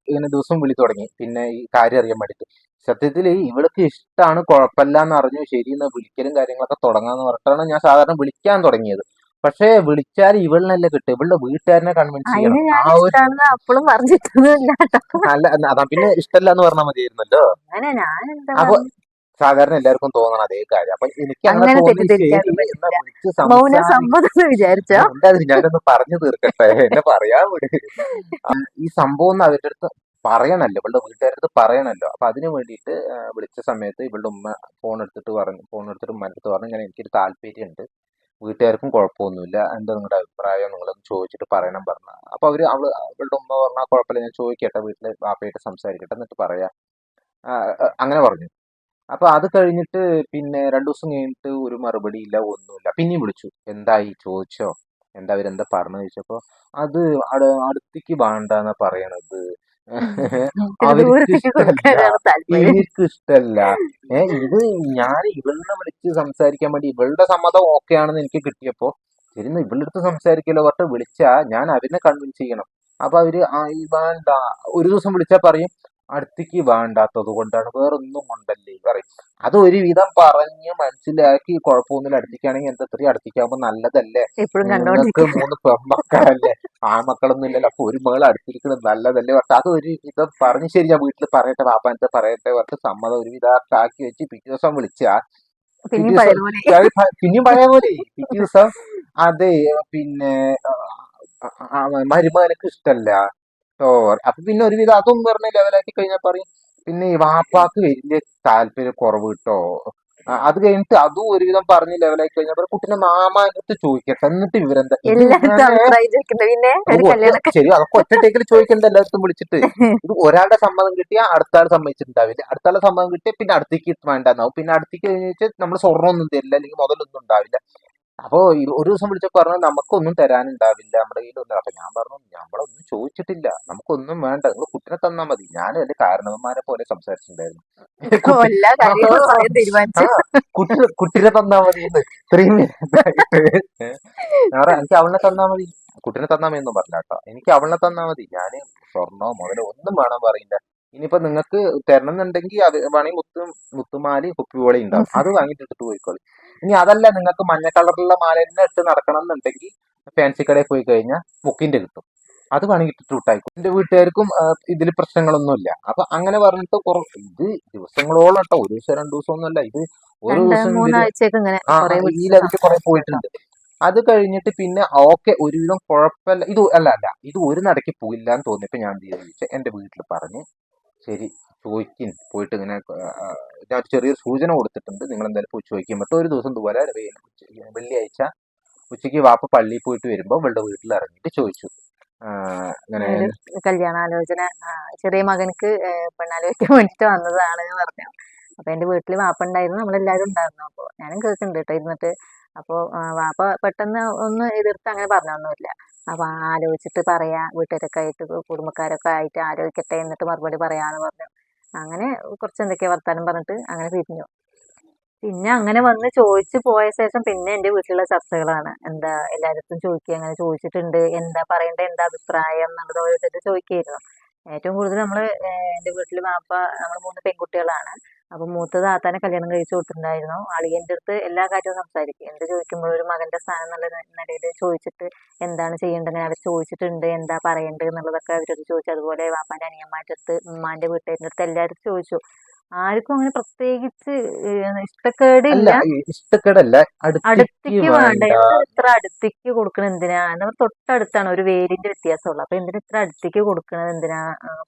ഇങ്ങനെ ദിവസം വിളി തുടങ്ങി, പിന്നെ ഈ കാര്യം അറിയാൻ വേണ്ടിട്ട്. സത്യത്തിൽ ഇവൾക്ക് ഇഷ്ടമാണ്, കുഴപ്പമില്ല എന്ന് അറിഞ്ഞു, ശരി എന്ന് വിളിക്കലും കാര്യങ്ങളൊക്കെ തുടങ്ങാന്ന് പറഞ്ഞിട്ടാണ് ഞാൻ സാധാരണ വിളിക്കാൻ തുടങ്ങിയത്. പക്ഷെ വിളിച്ചാൽ ഇവളിനല്ലേ കിട്ടും, ഇവളുടെ വീട്ടുകാരനെ കൺവിൻസ് അതിന് ചെയ്യണം. ഞാൻ ആ ഒരു ഇഷ്ടാണെന്ന് അപ്പളും പറഞ്ഞിട്ടൊന്നുമില്ല കേട്ടോ. അല്ല അതാ പിന്നെ ഇഷ്ടല്ല എന്ന് പറഞ്ഞാൽ മതിയായിരുന്നല്ലോ. അങ്ങനെ ഞാൻ എന്താ അപ്പൊ പറഞ്ഞു, സാധാരണ എല്ലാവർക്കും തോന്നണം അതേ കാര്യം. അപ്പൊ എനിക്ക് അങ്ങനെ അങ്ങനെ തോന്നി, ശരി തെറ്റിദ്ധരിക്കാനൊന്നും എന്നാ പറ്റില്ല. വിളിച്ച് മൗന സംസാരി സമ്മതം എന്ന് വിചാരിച്ചോ? എന്തായാലും ഞാനൊന്ന് പറഞ്ഞു തീർക്കട്ടെ, എന്നെ പറയാൻ വിട്. ഈ സംഭവം ഒന്ന് അവരുടെ അടുത്ത് പറയണല്ലോ, ഇവളുടെ വീട്ടുകാരുടെ അടുത്ത് പറയണല്ലോ. അപ്പൊ അതിന് വേണ്ടിയിട്ട് വിളിച്ച സമയത്ത് ഇവളുടെ ഉമ്മ ഫോൺ എടുത്തിട്ട് ഉമ്മൻ്റെ അടുത്ത് പറഞ്ഞു, ഇങ്ങനെ എനിക്കൊരു താല്പര്യമുണ്ട്, വീട്ടുകാർക്കും കുഴപ്പമൊന്നുമില്ല, എന്താ നിങ്ങളുടെ അഭിപ്രായം, നിങ്ങളൊന്ന് ചോദിച്ചിട്ട് പറയണം പറഞ്ഞ. അപ്പൊ അവളുടെ ഉമ്മ പറഞ്ഞാൽ കുഴപ്പമില്ല, ഞാൻ ചോദിക്കട്ടെ, വീട്ടില് വാപ്പയായിട്ട് സംസാരിക്കട്ടെ, എന്നിട്ട് പറയാം. അങ്ങനെ പറഞ്ഞു. അപ്പൊ അത് കഴിഞ്ഞിട്ട് പിന്നെ 2 ദിവസം കഴിഞ്ഞിട്ട് ഒരു മറുപടി ഇല്ല, ഒന്നുമില്ല. പിന്നെയും വിളിച്ചു, എന്തായി ചോദിച്ചോ, എന്താ അവരെന്താ പറഞ്ഞു ചോദിച്ചപ്പോ, അത് അടുത്തേക്ക് വേണ്ടാന്നാ പറയണത്. എനിക്കൊരു അവർക്ക് ദൂരത്തേക്ക് ഇഷ്ടല്ല, കൊടുക്കാനാണ് താല്പര്യം. ഇവർക്ക് ഇഷ്ടല്ല. ഇത് ഞാൻ ഇവളിനെ വിളിച്ച് സംസാരിക്കാൻ വേണ്ടി ഇവളുടെ സമ്മതം ഓക്കെ ആണെന്ന് എനിക്ക് കിട്ടിയപ്പോ, ശരി എന്നാ ഇവളുടെ അടുത്ത് സംസാരിക്കല്ലോ പറഞ്ഞിട്ട് വിളിച്ചാ ഞാൻ അവരിനെ കൺവിൻസ് ചെയ്യണം. അപ്പൊ അവര് ഈ വേണ്ട, ഒരു ദിവസം വിളിച്ചാ പറയും അടുത്തേക്ക് വേണ്ടാത്തത് കൊണ്ടാണ്, വേറൊന്നും കൊണ്ടല്ലേ പറയും. അത് ഒരുവിധം പറഞ്ഞ് മനസ്സിലാക്കി കുഴപ്പമൊന്നുമില്ല, അടുത്തേക്കാണെങ്കിൽ എന്താ ഇത്രയും അടുത്തേക്കാകുമ്പോ നല്ലതല്ലേ, എപ്പോഴും നിങ്ങൾക്ക് കണ്ടോണ്ടിരിക്കുക. 3 പെൺമക്കളല്ലേ, ആൺമക്കളൊന്നും ഇല്ലല്ലോ, അപ്പൊ ഒരു മകൾ അടുത്തിരിക്കുന്നത് നല്ലതല്ലേ പറഞ്ഞിട്ട് അത് ഒരു വിധം പറഞ്ഞ്, ശരി ഞാൻ വീട്ടിൽ പറയട്ടെ, വാപ്പാനത്തെ പറയട്ടെ പറഞ്ഞിട്ട് സമ്മതം ഒരു വിധം ആക്കി വെച്ച് പിറ്റേ ദിവസം വിളിച്ചാ, പിറ്റേ പിന്നെയും ദിവസം പഴയതുപോലെ. പിന്നെയും പഴയ പോലെ പിറ്റേ ദിവസം അതെ, പിന്നെ മരുമകനക്ക് ഇഷ്ടല്ല ട്ടോ. അപ്പൊ പിന്നെ ഒരുവിധം അതും പറഞ്ഞ് ലെവലാക്കി കഴിഞ്ഞാൽ പറയും, പിന്നെ ഈ വാപ്പാക്ക് വലിയ താല്പര്യ കുറവ് കേട്ടോ. അത് കഴിഞ്ഞിട്ട് അതും ഒരുവിധം പറഞ്ഞ് ലെവലാക്കി കഴിഞ്ഞാൽ പറയും, കുട്ടീനെ മാമാന്റെ അടുത്ത് ചോദിക്കട്ടെ, എന്നിട്ട് ഇവരെന്താ ഇത് എല്ലായിടത്തും ഇവനെ അഭിപ്രായം ചോദിക്കുന്നത് പിന്നെ ഒരു നമുക്ക് കല്യാണൊക്കെ. ശരി, അതൊക്കെ ഒറ്റ ടേക്കിൽ ചോദിക്കണ്ട എല്ലായിടത്തും വിളിച്ചിട്ട്. ഇത് ഒരാളുടെ സമ്മതം കിട്ടിയാൽ അടുത്ത ആൾ സമ്മതിച്ചിട്ടുണ്ടാവില്ല, അടുത്ത ആളുടെ സമ്മതം കിട്ടിയാൽ പിന്നെ അടുത്തേക്ക് വേണ്ടെന്നാവും, പിന്നെ അടുത്തേക്ക് കഴിഞ്ഞാൽ നമ്മൾ സ്വർണ്ണമൊന്നും തരില്ല, അല്ലെങ്കിൽ മുതലൊന്നും ഉണ്ടാവില്ല. അപ്പൊ ഒരു ദിവസം വിളിച്ചപ്പോ പറഞ്ഞു നമുക്കൊന്നും തരാനുണ്ടാവില്ല നമ്മുടെ കയ്യിലൊന്നും. അപ്പൊ ഞാൻ പറഞ്ഞു നമ്മളൊന്നും ചോദിച്ചിട്ടില്ല, നമുക്കൊന്നും വേണ്ട, നിങ്ങൾ കുട്ടിനെ തന്നാ മതി. ഞാനും എന്റെ കാരണവന്മാരെ പോലെ സംസാരിച്ചിട്ടുണ്ടായിരുന്നു. കുട്ടി എല്ലാ കാര്യങ്ങളും സ്വയം ആ തീരുമാനിച്ചു. കുട്ടിനെ തന്നാ മതി എന്ന് ഇത്രയും ഇതായിട്ട്. എനിക്ക് അവളെ തന്നാ മതി, കുട്ടിനെ തന്നാ മതി എന്നും പറഞ്ഞ കേട്ടോ, എനിക്ക് അവളെ തന്നാ മതി, ഞാന് സ്വർണ്ണോ മുതലോ ഒന്നും വേണം പറയില്ല. ഇനിയിപ്പോ നിങ്ങൾക്ക് തരണം എന്നുണ്ടെങ്കിൽ അത് വേണമെങ്കിൽ മുത്തുമാലി കുപ്പിവോളി ഉണ്ടാവും, അത് വാങ്ങിട്ട് ഇട്ടിട്ട് പോയിക്കോളി. ഇനി അതല്ല നിങ്ങൾക്ക് മഞ്ഞ കളറിലുള്ള മാല തന്നെ ഇട്ട് നടക്കണം എന്നുണ്ടെങ്കിൽ ഫാൻസി കടയിൽ പോയി കഴിഞ്ഞാൽ മുക്കിന്റെ കിട്ടും, അത് വേണമെങ്കിൽ ഇട്ടിട്ട് വിട്ടായിക്കോ. എന്റെ വീട്ടുകാർക്കും ഇതിൽ പ്രശ്നങ്ങളൊന്നുമില്ല. അപ്പൊ അങ്ങനെ പറഞ്ഞിട്ട് ഇത് ദിവസങ്ങളോളം കേട്ടോ, ഒരു ദിവസം 2 ദിവസം ഒന്നുമല്ല, ഇത് ഓരോ ദിവസം ഇവര് മൂന്നാഴ്ചയൊക്കെ ഇങ്ങനെ കുറെ ഈ വിളിച്ച് ലെവലിൽ കുറെ സംസാരിച്ചു കേട്ടോ. പോയിട്ടുണ്ട്. അത് കഴിഞ്ഞിട്ട് പിന്നെ ഓക്കെ ഒരുവിധം കുഴപ്പമില്ല, ഇത് അല്ല ഇത് ഒരു നടക്ക് പോയില്ല എന്ന് തോന്നിയപ്പോ ഞാൻ എന്ത് ചോദിച്ചാൽ എന്റെ വീട്ടിൽ പറഞ്ഞ്, ശരി ചോദിക്കും പോയിട്ട് ഇങ്ങനെ ഞാൻ ഒരു ചെറിയൊരു സൂചന കൊടുത്തിട്ടുണ്ട്, നിങ്ങൾ എന്തായാലും പോയി ചോദിക്കാൻ പറ്റും. ഒരു ദിവസം ഇതുപോലെ വെള്ളിയാഴ്ച ഉച്ചയ്ക്ക് വാപ്പ പള്ളിയിൽ പോയിട്ട് വരുമ്പോൾ ഇവളുടെ വീട്ടിൽ ഇറങ്ങിയിട്ട് ചോദിച്ചു, ഇങ്ങനെ ഒരു കല്യാണാലോചന, ചെറിയ മകനക്ക് പെണ്ണാലോചിക്കാൻ വേണ്ടിട്ട് വന്നതാണ് എന്ന് പറഞ്ഞു. അപ്പൊ എന്റെ വീട്ടില് വാപ്പ ഉണ്ടായിരുന്നു, നമ്മളെല്ലാരും ഉണ്ടായിരുന്നു. അപ്പൊ ഞാനും കേൾക്കുന്നുണ്ട് കേട്ടോ ഇരുന്നിട്ട്. അപ്പൊ വാപ്പ പെട്ടെന്ന് ഒന്ന് എതിർത്ത് അങ്ങനെ പറഞ്ഞൊന്നുമില്ല. അപ്പൊ ആലോചിച്ചിട്ട് പറയാ, വീട്ടുകാരൊക്കെ ആയിട്ട് കുടുംബക്കാരൊക്കെ ആയിട്ട് ആലോചിക്കട്ടെ, എന്നിട്ട് മറുപടി പറയാന്ന് പറഞ്ഞു. അങ്ങനെ കുറച്ച് എന്തൊക്കെയാ വർത്താനം പറഞ്ഞിട്ട് അങ്ങനെ പിരിഞ്ഞു. പിന്നെ അങ്ങനെ വന്ന് ചോദിച്ചു പോയ ശേഷം പിന്നെ എന്റെ വീട്ടിലുള്ള ചർച്ചകളാണ്. എന്താ എല്ലായിടത്തും ചോദിക്കുക, അങ്ങനെ ചോദിച്ചിട്ടുണ്ട്, എന്താ പറയണ്ടേ, എന്താ അഭിപ്രായം എന്നുള്ളത് ഓരോരുത്തർ ചോദിക്കുകയായിരുന്നു. ഏറ്റവും കൂടുതൽ എന്റെ വീട്ടിൽ വാപ്പ, നമ്മൾ 3 പെൺകുട്ടികളാണ്. അപ്പൊ മൂത്ത താത്താനെ കല്യാണം കഴിച്ചു കൊടുത്തിട്ടുണ്ടായിരുന്നു. അളിയന്റെ അടുത്ത് എല്ലാ കാര്യവും സംസാരിക്കും. എന്ത് ചോദിക്കുമ്പോഴും ഒരു മകന്റെ സ്ഥാനം എന്നുള്ള നിലയിൽ ചോദിച്ചിട്ട് എന്താണ് ചെയ്യേണ്ടത് അവർ ചോദിച്ചിട്ടുണ്ട്, എന്താ പറയേണ്ടത് എന്നുള്ളതൊക്കെ അവരോട് ചോദിച്ചു. അതുപോലെ വാപ്പാന്റെ അനിയന്മാരുടെ അടുത്ത്, ഉമ്മാന്റെ വീട്ടുകാരുടെ അടുത്ത് എല്ലാവരും ചോദിച്ചു. ആർക്കും അങ്ങനെ പ്രത്യേകിച്ച് ഇഷ്ടക്കേട് അല്ല ഇല്ല. ഇഷ്ടക്കേടല്ല, അടുത്തേക്ക് അടുത്തേക്ക് വേണ്ട, വേണ്ട. എന്താ ഇത്ര അടുത്തേക്ക് കൊടുക്കണത് എന്തിനാ, നമ്മൾ തൊട്ടടുത്താണ്, ഒരു വേരിന്റെ വ്യത്യാസമുള്ളൂ, അപ്പൊ എന്തിനാ ഇത്ര അടുത്തേക്ക് കൊടുക്കണത് എന്തിനാ,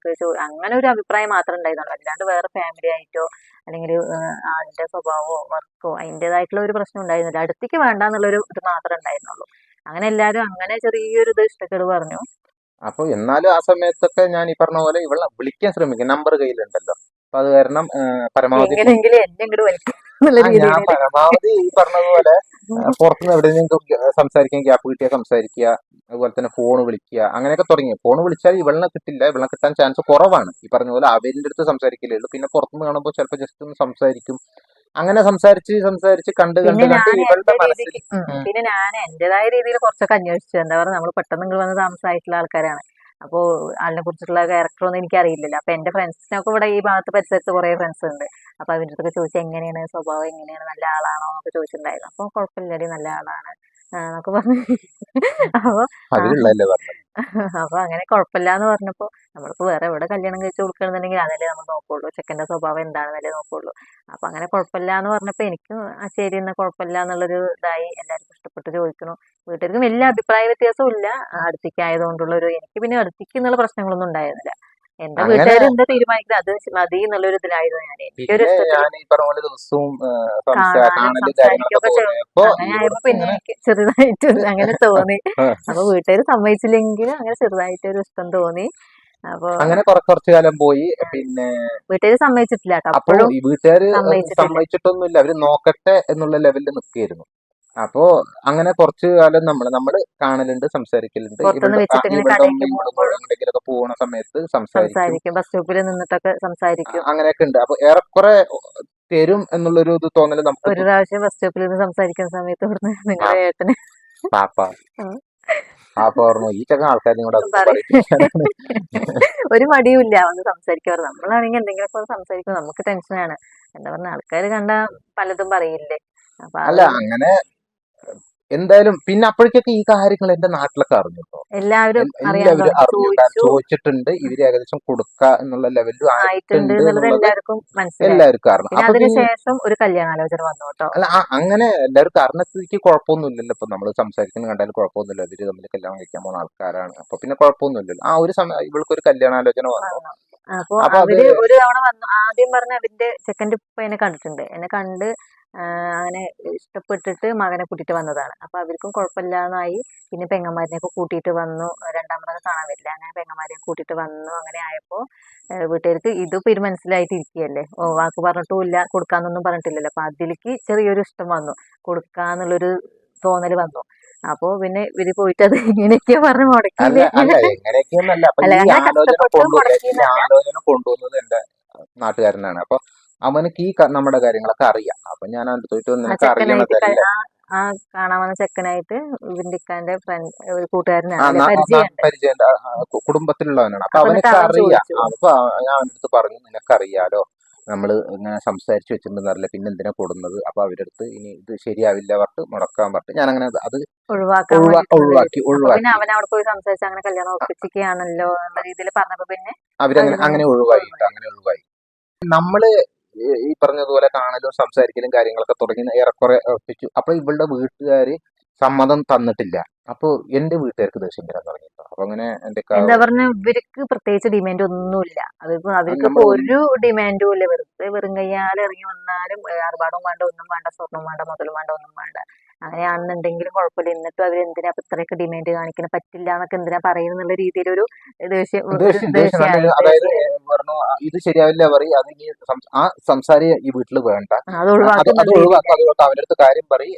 അങ്ങനെ ഒരു അഭിപ്രായം മാത്രമേ ഉണ്ടായിരുന്നുള്ളൂ. അല്ലാണ്ട് വേറെ ഫാമിലി ആയിട്ടോ അല്ലെങ്കിൽ ആളിന്റെ സ്വഭാവമോ വർക്കോ അതിൻ്റെതായിട്ടുള്ള ഒരു പ്രശ്നം ഉണ്ടായിരുന്നില്ല. അടുത്തേക്ക് വേണ്ട എന്നുള്ളൊരു ഇത് മാത്രമേ ഉണ്ടായിരുന്നുള്ളൂ. അങ്ങനെ എല്ലാരും അങ്ങനെ ചെറിയൊരു ഇത് ഇഷ്ടക്കേട് പറഞ്ഞു. അപ്പൊ എന്നാലും ആ സമയത്തൊക്കെ ഞാൻ ഈ പറഞ്ഞ പോലെ ഇവളെ വിളിക്കാൻ ശ്രമിക്കും, നമ്പർ കയ്യിലുണ്ടല്ലോ. അപ്പൊ അത് കാരണം പരമാവധി എങ്ങനെയെങ്കിലും എന്നെ ഇങ്ങോട്ട് വലിക്കുക എന്നുള്ള ഞാൻ രീതിയില്. പരമാവധി ഈ പറഞ്ഞതുപോലെ പുറത്തുനിന്ന് എവിടെയെങ്കിലും സംസാരിക്കാൻ ഗ്യാപ്പ് കിട്ടിയാൽ സംസാരിക്കുക, അതുപോലെ തന്നെ ഫോൺ വിളിക്കുക, അങ്ങനെയൊക്കെ തുടങ്ങി. ഫോൺ വിളിച്ചാൽ ഇവളിനെ കിട്ടില്ല, ഇവളിനെ കിട്ടാൻ ചാൻസ് കുറവാണ്. ഈ പറഞ്ഞ പോലെ അവരിന്റെ അടുത്ത് സംസാരിക്കില്ലേ ഉള്ളൂ, പിന്നെ പുറത്തുനിന്ന് കാണുമ്പോൾ ചിലപ്പോൾ ജസ്റ്റ് ഒന്ന് സംസാരിക്കും. അങ്ങനെ സംസാരിച്ച് സംസാരിച്ച് കണ്ട് പിന്നെ കണ്ട് കണ്ട് ഞാൻ ഇവളുടെ എന്റെ മനസ്സിൽ രീതിക്ക് പിന്നെ ഞാൻ എന്റേതായ രീതിയിൽ കുറച്ചൊക്കെ അന്വേഷിച്ചു. എന്താ പറയുക, നമ്മൾ പെട്ടെന്ന് ഇങ്ങോട്ട് വന്ന് താമസമായിട്ടുള്ള ആൾക്കാരാണ്. അപ്പോൾ ആളിനെ കുറിച്ചിട്ടുള്ള ക്യാരക്ടറൊന്നും എനിക്ക് അറിയില്ലല്ലോ. അപ്പൊ എന്റെ ഫ്രണ്ട്സിനൊക്കെ ഇവിടെ ഈ ഭാഗത്ത് പരിസരത്ത് കുറെ ഫ്രണ്ട്സ് ഉണ്ട്. അപ്പൊ അവരുടെ അടുത്തൊക്കെ ചോദിച്ചാൽ എങ്ങനെയാണ് സ്വഭാവം, എങ്ങനെയാണ്, നല്ല ആളാണോ എന്നൊക്കെ ചോദിച്ചിട്ടുണ്ടായിരുന്നു. അപ്പൊ കുഴപ്പമില്ലടി, നല്ല ആളാണ്, എന്നൊക്കെ പറഞ്ഞു. അപ്പൊ ആ അതിലുള്ളതല്ലേ പറഞ്ഞത്. അപ്പൊ അങ്ങനെ കുഴപ്പമില്ലാന്ന് പറഞ്ഞപ്പോ നമ്മളിപ്പോ വേറെ എവിടെ കല്യാണം കഴിച്ച് കൊടുക്കണമെന്നുണ്ടെങ്കിൽ അതല്ലേ നമ്മൾ നോക്കുള്ളൂ, ചെക്കന്റെ സ്വഭാവം എന്താണെന്നല്ലേ നോക്കുള്ളൂ. അപ്പൊ അങ്ങനെ കുഴപ്പമില്ലാന്ന് പറഞ്ഞപ്പോ എനിക്കും ആ ശരി എന്നാ കുഴപ്പമില്ല എന്നുള്ളൊരു ഇതായി. എല്ലാവർക്കും ഇഷ്ടപ്പെട്ട് ചോദിക്കണു. വീട്ടുകാർക്കും വലിയ അഭിപ്രായ വ്യത്യാസവും ഇല്ല. അടുത്തേക്കായതുകൊണ്ടുള്ള ഒരു, എനിക്ക് പിന്നെ അടുത്തേക്ക് എന്നുള്ള പ്രശ്നങ്ങളൊന്നും ഉണ്ടായിരുന്നില്ല. എന്റെ അങ്ങനെ വീട്ടുകാർ എന്താ തീരുമാനിക്കുന്നത് അത് മതി എന്നുള്ളൊരു ഇതിലായിരുന്നു ഞാൻ. എനിക്കൊരു പിന്നെ ഇഷ്ടത്തിന് ഞാൻ ഈ പറഞ്ഞ പോലെ ദിവസവും കാണാനും കാണലും കാര്യങ്ങളൊക്കെ സംസാരിക്കുകയൊക്കെ ചെയ്യും. തോന്നിയപ്പോ അങ്ങനെ ആയപ്പോ ഇവൾക്ക് പിന്നെ ഇങ്ങനെ എനിക്ക് ചെറുതായിട്ട് അങ്ങനെ തോന്നി. ആ, അപ്പൊ വീട്ടുകാർ സമ്മതിച്ചില്ലെങ്കിലും അങ്ങനെ ചെറുതായിട്ട് ഒരു ഇഷ്ടം തോന്നി. അപ്പൊ അങ്ങനെ കുറച്ചു കാലം പോയി. പിന്നെ വീട്ടുകാർ സമ്മതിച്ചിട്ടില്ല കേട്ടോ, അപ്പോ അപ്പോഴും ഈ വീട്ടുകാര് സമ്മതിച്ചിട്ടില്ല. സമ്മതിച്ചിട്ടൊന്നുമില്ല, അവര് നോക്കട്ടെ എന്നുള്ള ലെവലിൽ നിൽക്കുകയായിരുന്നു. അപ്പോ അങ്ങനെ കുറച്ചു കാലം നമ്മള് കാണലുണ്ട്, സംസാരിക്കലുണ്ട്. പുറത്തുനിന്ന് വെച്ചിട്ട് ഇങ്ങനെ ഇവളുടെ കടയൊക്കെ ഉമ്മയും ഇവളും കൂടെ പോകുമ്പോഴും എങ്ങോട്ടെങ്കിലൊക്കെ പോകുന്ന സമയത്ത് സംസാരിക്കും. സംസാരിക്കും, ബസ് സ്റ്റോപ്പിൽ നിന്നിട്ടൊക്കെ സംസാരിക്കും. അങ്ങനെയൊക്കെ ഉണ്ട്. അപ്പൊ ഏറെക്കുറെ തരും എന്നുള്ളൊരു ഇത് തോന്നല് നമുക്ക് ഒരു പ്രാവശ്യം ബസ് സ്റ്റോപ്പിൽ നിന്ന് സംസാരിക്കുന്ന സമയത്ത് ഇവിടുന്ന് നിങ്ങളുടെ ഏട്ടന് പാപ്പ പാപ്പ പറഞ്ഞു ഈ ചെക്കൻ ആൾക്കാരെയും കൂടെ അതൊന്നും പറയും, പറയിപ്പിക്കാനാണ്. ഒരു മടിയും ഇല്ല വന്ന് സംസാരിക്കാറ്. നമ്മളാണെങ്കിൽ എന്തെങ്കിലുമൊക്കെ സംസാരിക്കും, നമുക്ക് ടെൻഷനാണ്. എന്താ പറഞ്ഞ ആൾക്കാർ കണ്ട പലതും പറയില്ലേ. അപ്പൊ അല്ല അത് അങ്ങനെ എന്തായാലും പിന്നെ അപ്പോഴേക്കൊക്കെ ഈ കാര്യങ്ങൾ എന്റെ നാട്ടിലൊക്കെ അറിഞ്ഞു കേട്ടോ. എല്ലാവരും അറിയാൻ എല്ലാവരും തുടങ്ങി, അറിഞ്ഞു. ചോദിച്ചു, ചോദിച്ചിട്ടുണ്ട്, ഇവര് ഏകദേശം കൊടുക്ക എന്നുള്ള ലെവലിലും ആയിട്ടുണ്ട് ആയിട്ടുണ്ട് എന്നുള്ളത് എന്നുള്ളത് എല്ലാവർക്കും മനസ്സിലായി. എല്ലാവർക്കും അറിഞ്ഞു. പിന്നെ അപ്പൊ പിന്നെ അതിനുശേഷം ഒരു കല്യാണാലോചന വന്നു കേട്ടോ. അല്ല അങ്ങനെ എല്ലാവർക്കും അറിഞ്ഞ സ്ഥിതിക്ക് കുഴപ്പമൊന്നുമില്ലല്ലോ. ഇപ്പൊ നമ്മൾ സംസാരിക്കുന്ന കണ്ടാലും കുഴപ്പമൊന്നുമില്ല, ഇവര് തമ്മിൽ കല്യാണം കഴിക്കാൻ പോകുന്ന ആൾക്കാരാണ്. അപ്പൊ പിന്നെ കുഴപ്പമൊന്നുമില്ലല്ലോ. ആ ഒരു സമയം ഇവൾക്കൊരു കല്യാണാലോചന വന്നു. വന്നു. അപ്പൊ അപ്പൊ അത് അവര് ഒരു തവണ വന്നു. ആദ്യം പറഞ്ഞ അവന്റെ ചെക്കന്റെ ഉപ്പ എന്നെ കണ്ടിട്ടുണ്ട്. എന്നെ കണ്ട് അങ്ങനെ ഇഷ്ടപ്പെട്ടിട്ട് മകനെ കൂട്ടിയിട്ട് വന്നതാണ്. അപ്പൊ അവർക്കും കുഴപ്പമില്ലാന്നായി. പിന്നെ പെങ്ങന്മാരിനെയൊക്കെ കൂട്ടിയിട്ട് വന്നു. രണ്ടാമതൊക്കെ കാണാൻ പറ്റില്ല. അങ്ങനെ പെങ്ങന്മാരെ കൂട്ടിയിട്ട് വന്നു. അങ്ങനെ ആയപ്പോ വീട്ടുകാർക്ക് ഇതിപ്പോ ഇത് മനസ്സിലായിട്ട് ഇരിക്കുകയല്ലേ. ഓ, വാക്ക് പറഞ്ഞിട്ടും ഇല്ല, കൊടുക്കാന്നൊന്നും പറഞ്ഞിട്ടില്ലല്ലോ. അപ്പൊ അതിലേക്ക് ചെറിയൊരു ഇഷ്ടം വന്നു, കൊടുക്കാന്നുള്ളൊരു തോന്നല് വന്നു. അപ്പൊ പിന്നെ ഇവര് പോയിട്ട് അത് ഇങ്ങനെയൊക്കെയാ പറഞ്ഞ് അല്ല മുടക്കിയില്ലേ. അല്ല എങ്ങനെയൊക്കെയൊന്നല്ല. അപ്പൊ അല്ല, അങ്ങനെ കഷ്ടപ്പെട്ട് ഈ മുടക്കിന്നല്ല. ആലോചന കൊണ്ടുവന്നത് എന്റെ നാട്ടുകാരനാണ്. അപ്പൊ അവനക്ക് നമ്മുടെ കാര്യങ്ങളൊക്കെ അറിയാം. അപ്പൊ ഞാൻ അവൻ്റെ ചോദിച്ചു ആ നിനക്ക് ചെക്കനായിട്ട് അറിയണതല്ലേ. ആ കാണാൻ വന്ന ചെക്കനായിട്ട് ഇവന്റെ ഇക്കാന്റെ ഫ്രണ്ട് ഒരു കൂട്ടുകാരനാണ്, അല്ലെ, പരിചയമുണ്ട്. പരിചയം കുടുംബത്തിലുള്ളവനാണ്. അപ്പൊ അപ്പൊ എന്നിട്ട് അവനൊക്കെ അവൻ അറിയാം. ചോദിച്ചു, അപ്പൊ ഞാൻ അവൻ്റെ അടുത്ത് പറഞ്ഞു നിനക്കറിയാലോ, നമ്മള് ഇങ്ങനെ സംസാരിച്ചു വെച്ചിട്ടുണ്ടെന്നറിയില്ല, പിന്നെ എന്തിനാ കൊടുന്നത്. അപ്പൊ അവരുടെ അടുത്ത് ഇനി ഇത് ശരിയാവില്ല പറഞ്ഞിട്ട് മുടക്കാൻ പറഞ്ഞിട്ട് ഞാൻ അങ്ങനെ അത് ഒഴിവാക്കാൻ വേണ്ടിട്ടുള്ളത് ചോദിച്ചു. അപ്പൊ പിന്നെ ഒഴിവാക്കി. അവൻ അവിടെ പോയി സംസാരിച്ച് അങ്ങനെ കല്യാണം ഉറപ്പിച്ചിരിക്കുകയാണല്ലോ എന്നുള്ള രീതിയിൽ പറഞ്ഞപ്പോ പിന്നെ അവരങ്ങനെ അവരിന്ന് അങ്ങനെ ഒഴിവായിട്ട് ഒഴിവായി. അങ്ങനെ ഒഴിവായി. നമ്മള് ഈ പറഞ്ഞതുപോലെ കാണലും സംസാരിക്കലും കാര്യങ്ങളൊക്കെ തുടങ്ങി ഏറെക്കുറെ ഉറപ്പിച്ചു. അപ്പൊ ഇവളുടെ വീട്ടുകാര് സമ്മതം തന്നിട്ടില്ല. അപ്പൊ എന്റെ വീട്ടുകാർക്ക് ദേഷ്യം വരാൻ തുടങ്ങി ട്ടോ. അപ്പൊ അങ്ങനെ എന്റെ എന്താ പറഞ്ഞ, ഇവർക്ക് പ്രത്യേകിച്ച് ഡിമാൻഡ് ഒന്നുമില്ല. അവർക്കിപ്പോ നമ്മൾ ഒരു ഡിമാൻഡും ഇല്ല. വെറുതെ വെറും കയ്യാലെ ഇറങ്ങി വന്നാലും ആർഭാടവും വേണ്ട, ഒന്നും വേണ്ട, സ്വർണ്ണം വേണ്ട, മുതലും വേണ്ട, ഒന്നും വേണ്ട. അങ്ങനെയാണെന്നുണ്ടെങ്കിലും കുഴപ്പമില്ല. എന്നിട്ടും അവർ എന്തിനാ ഇപ്പൊ ഇത്രയൊക്കെ ഡിമാൻഡ് കാണിക്കണം, പറ്റില്ല എന്നൊക്കെ എന്തിനാ പറയുന്നുള്ള രീതിയിലൊരു ദേഷ്യം, ഒരു ദേഷ്യം നല്ല ദേഷ്യമായി അതായത് ദേഷ്യം. പറഞ്ഞു ഇത് ശരിയാവില്ല പറയും. അത് ഇനി ആ സംസാരം ഈ വീട്ടിൽ വേണ്ട. അത് അത് ഒഴിവാക്കുന്ന ഒഴിവാക്കുക. രീതിയിലായി. അതുകൊണ്ട് അവരുടെ അടുത്ത് കാര്യം പറയും.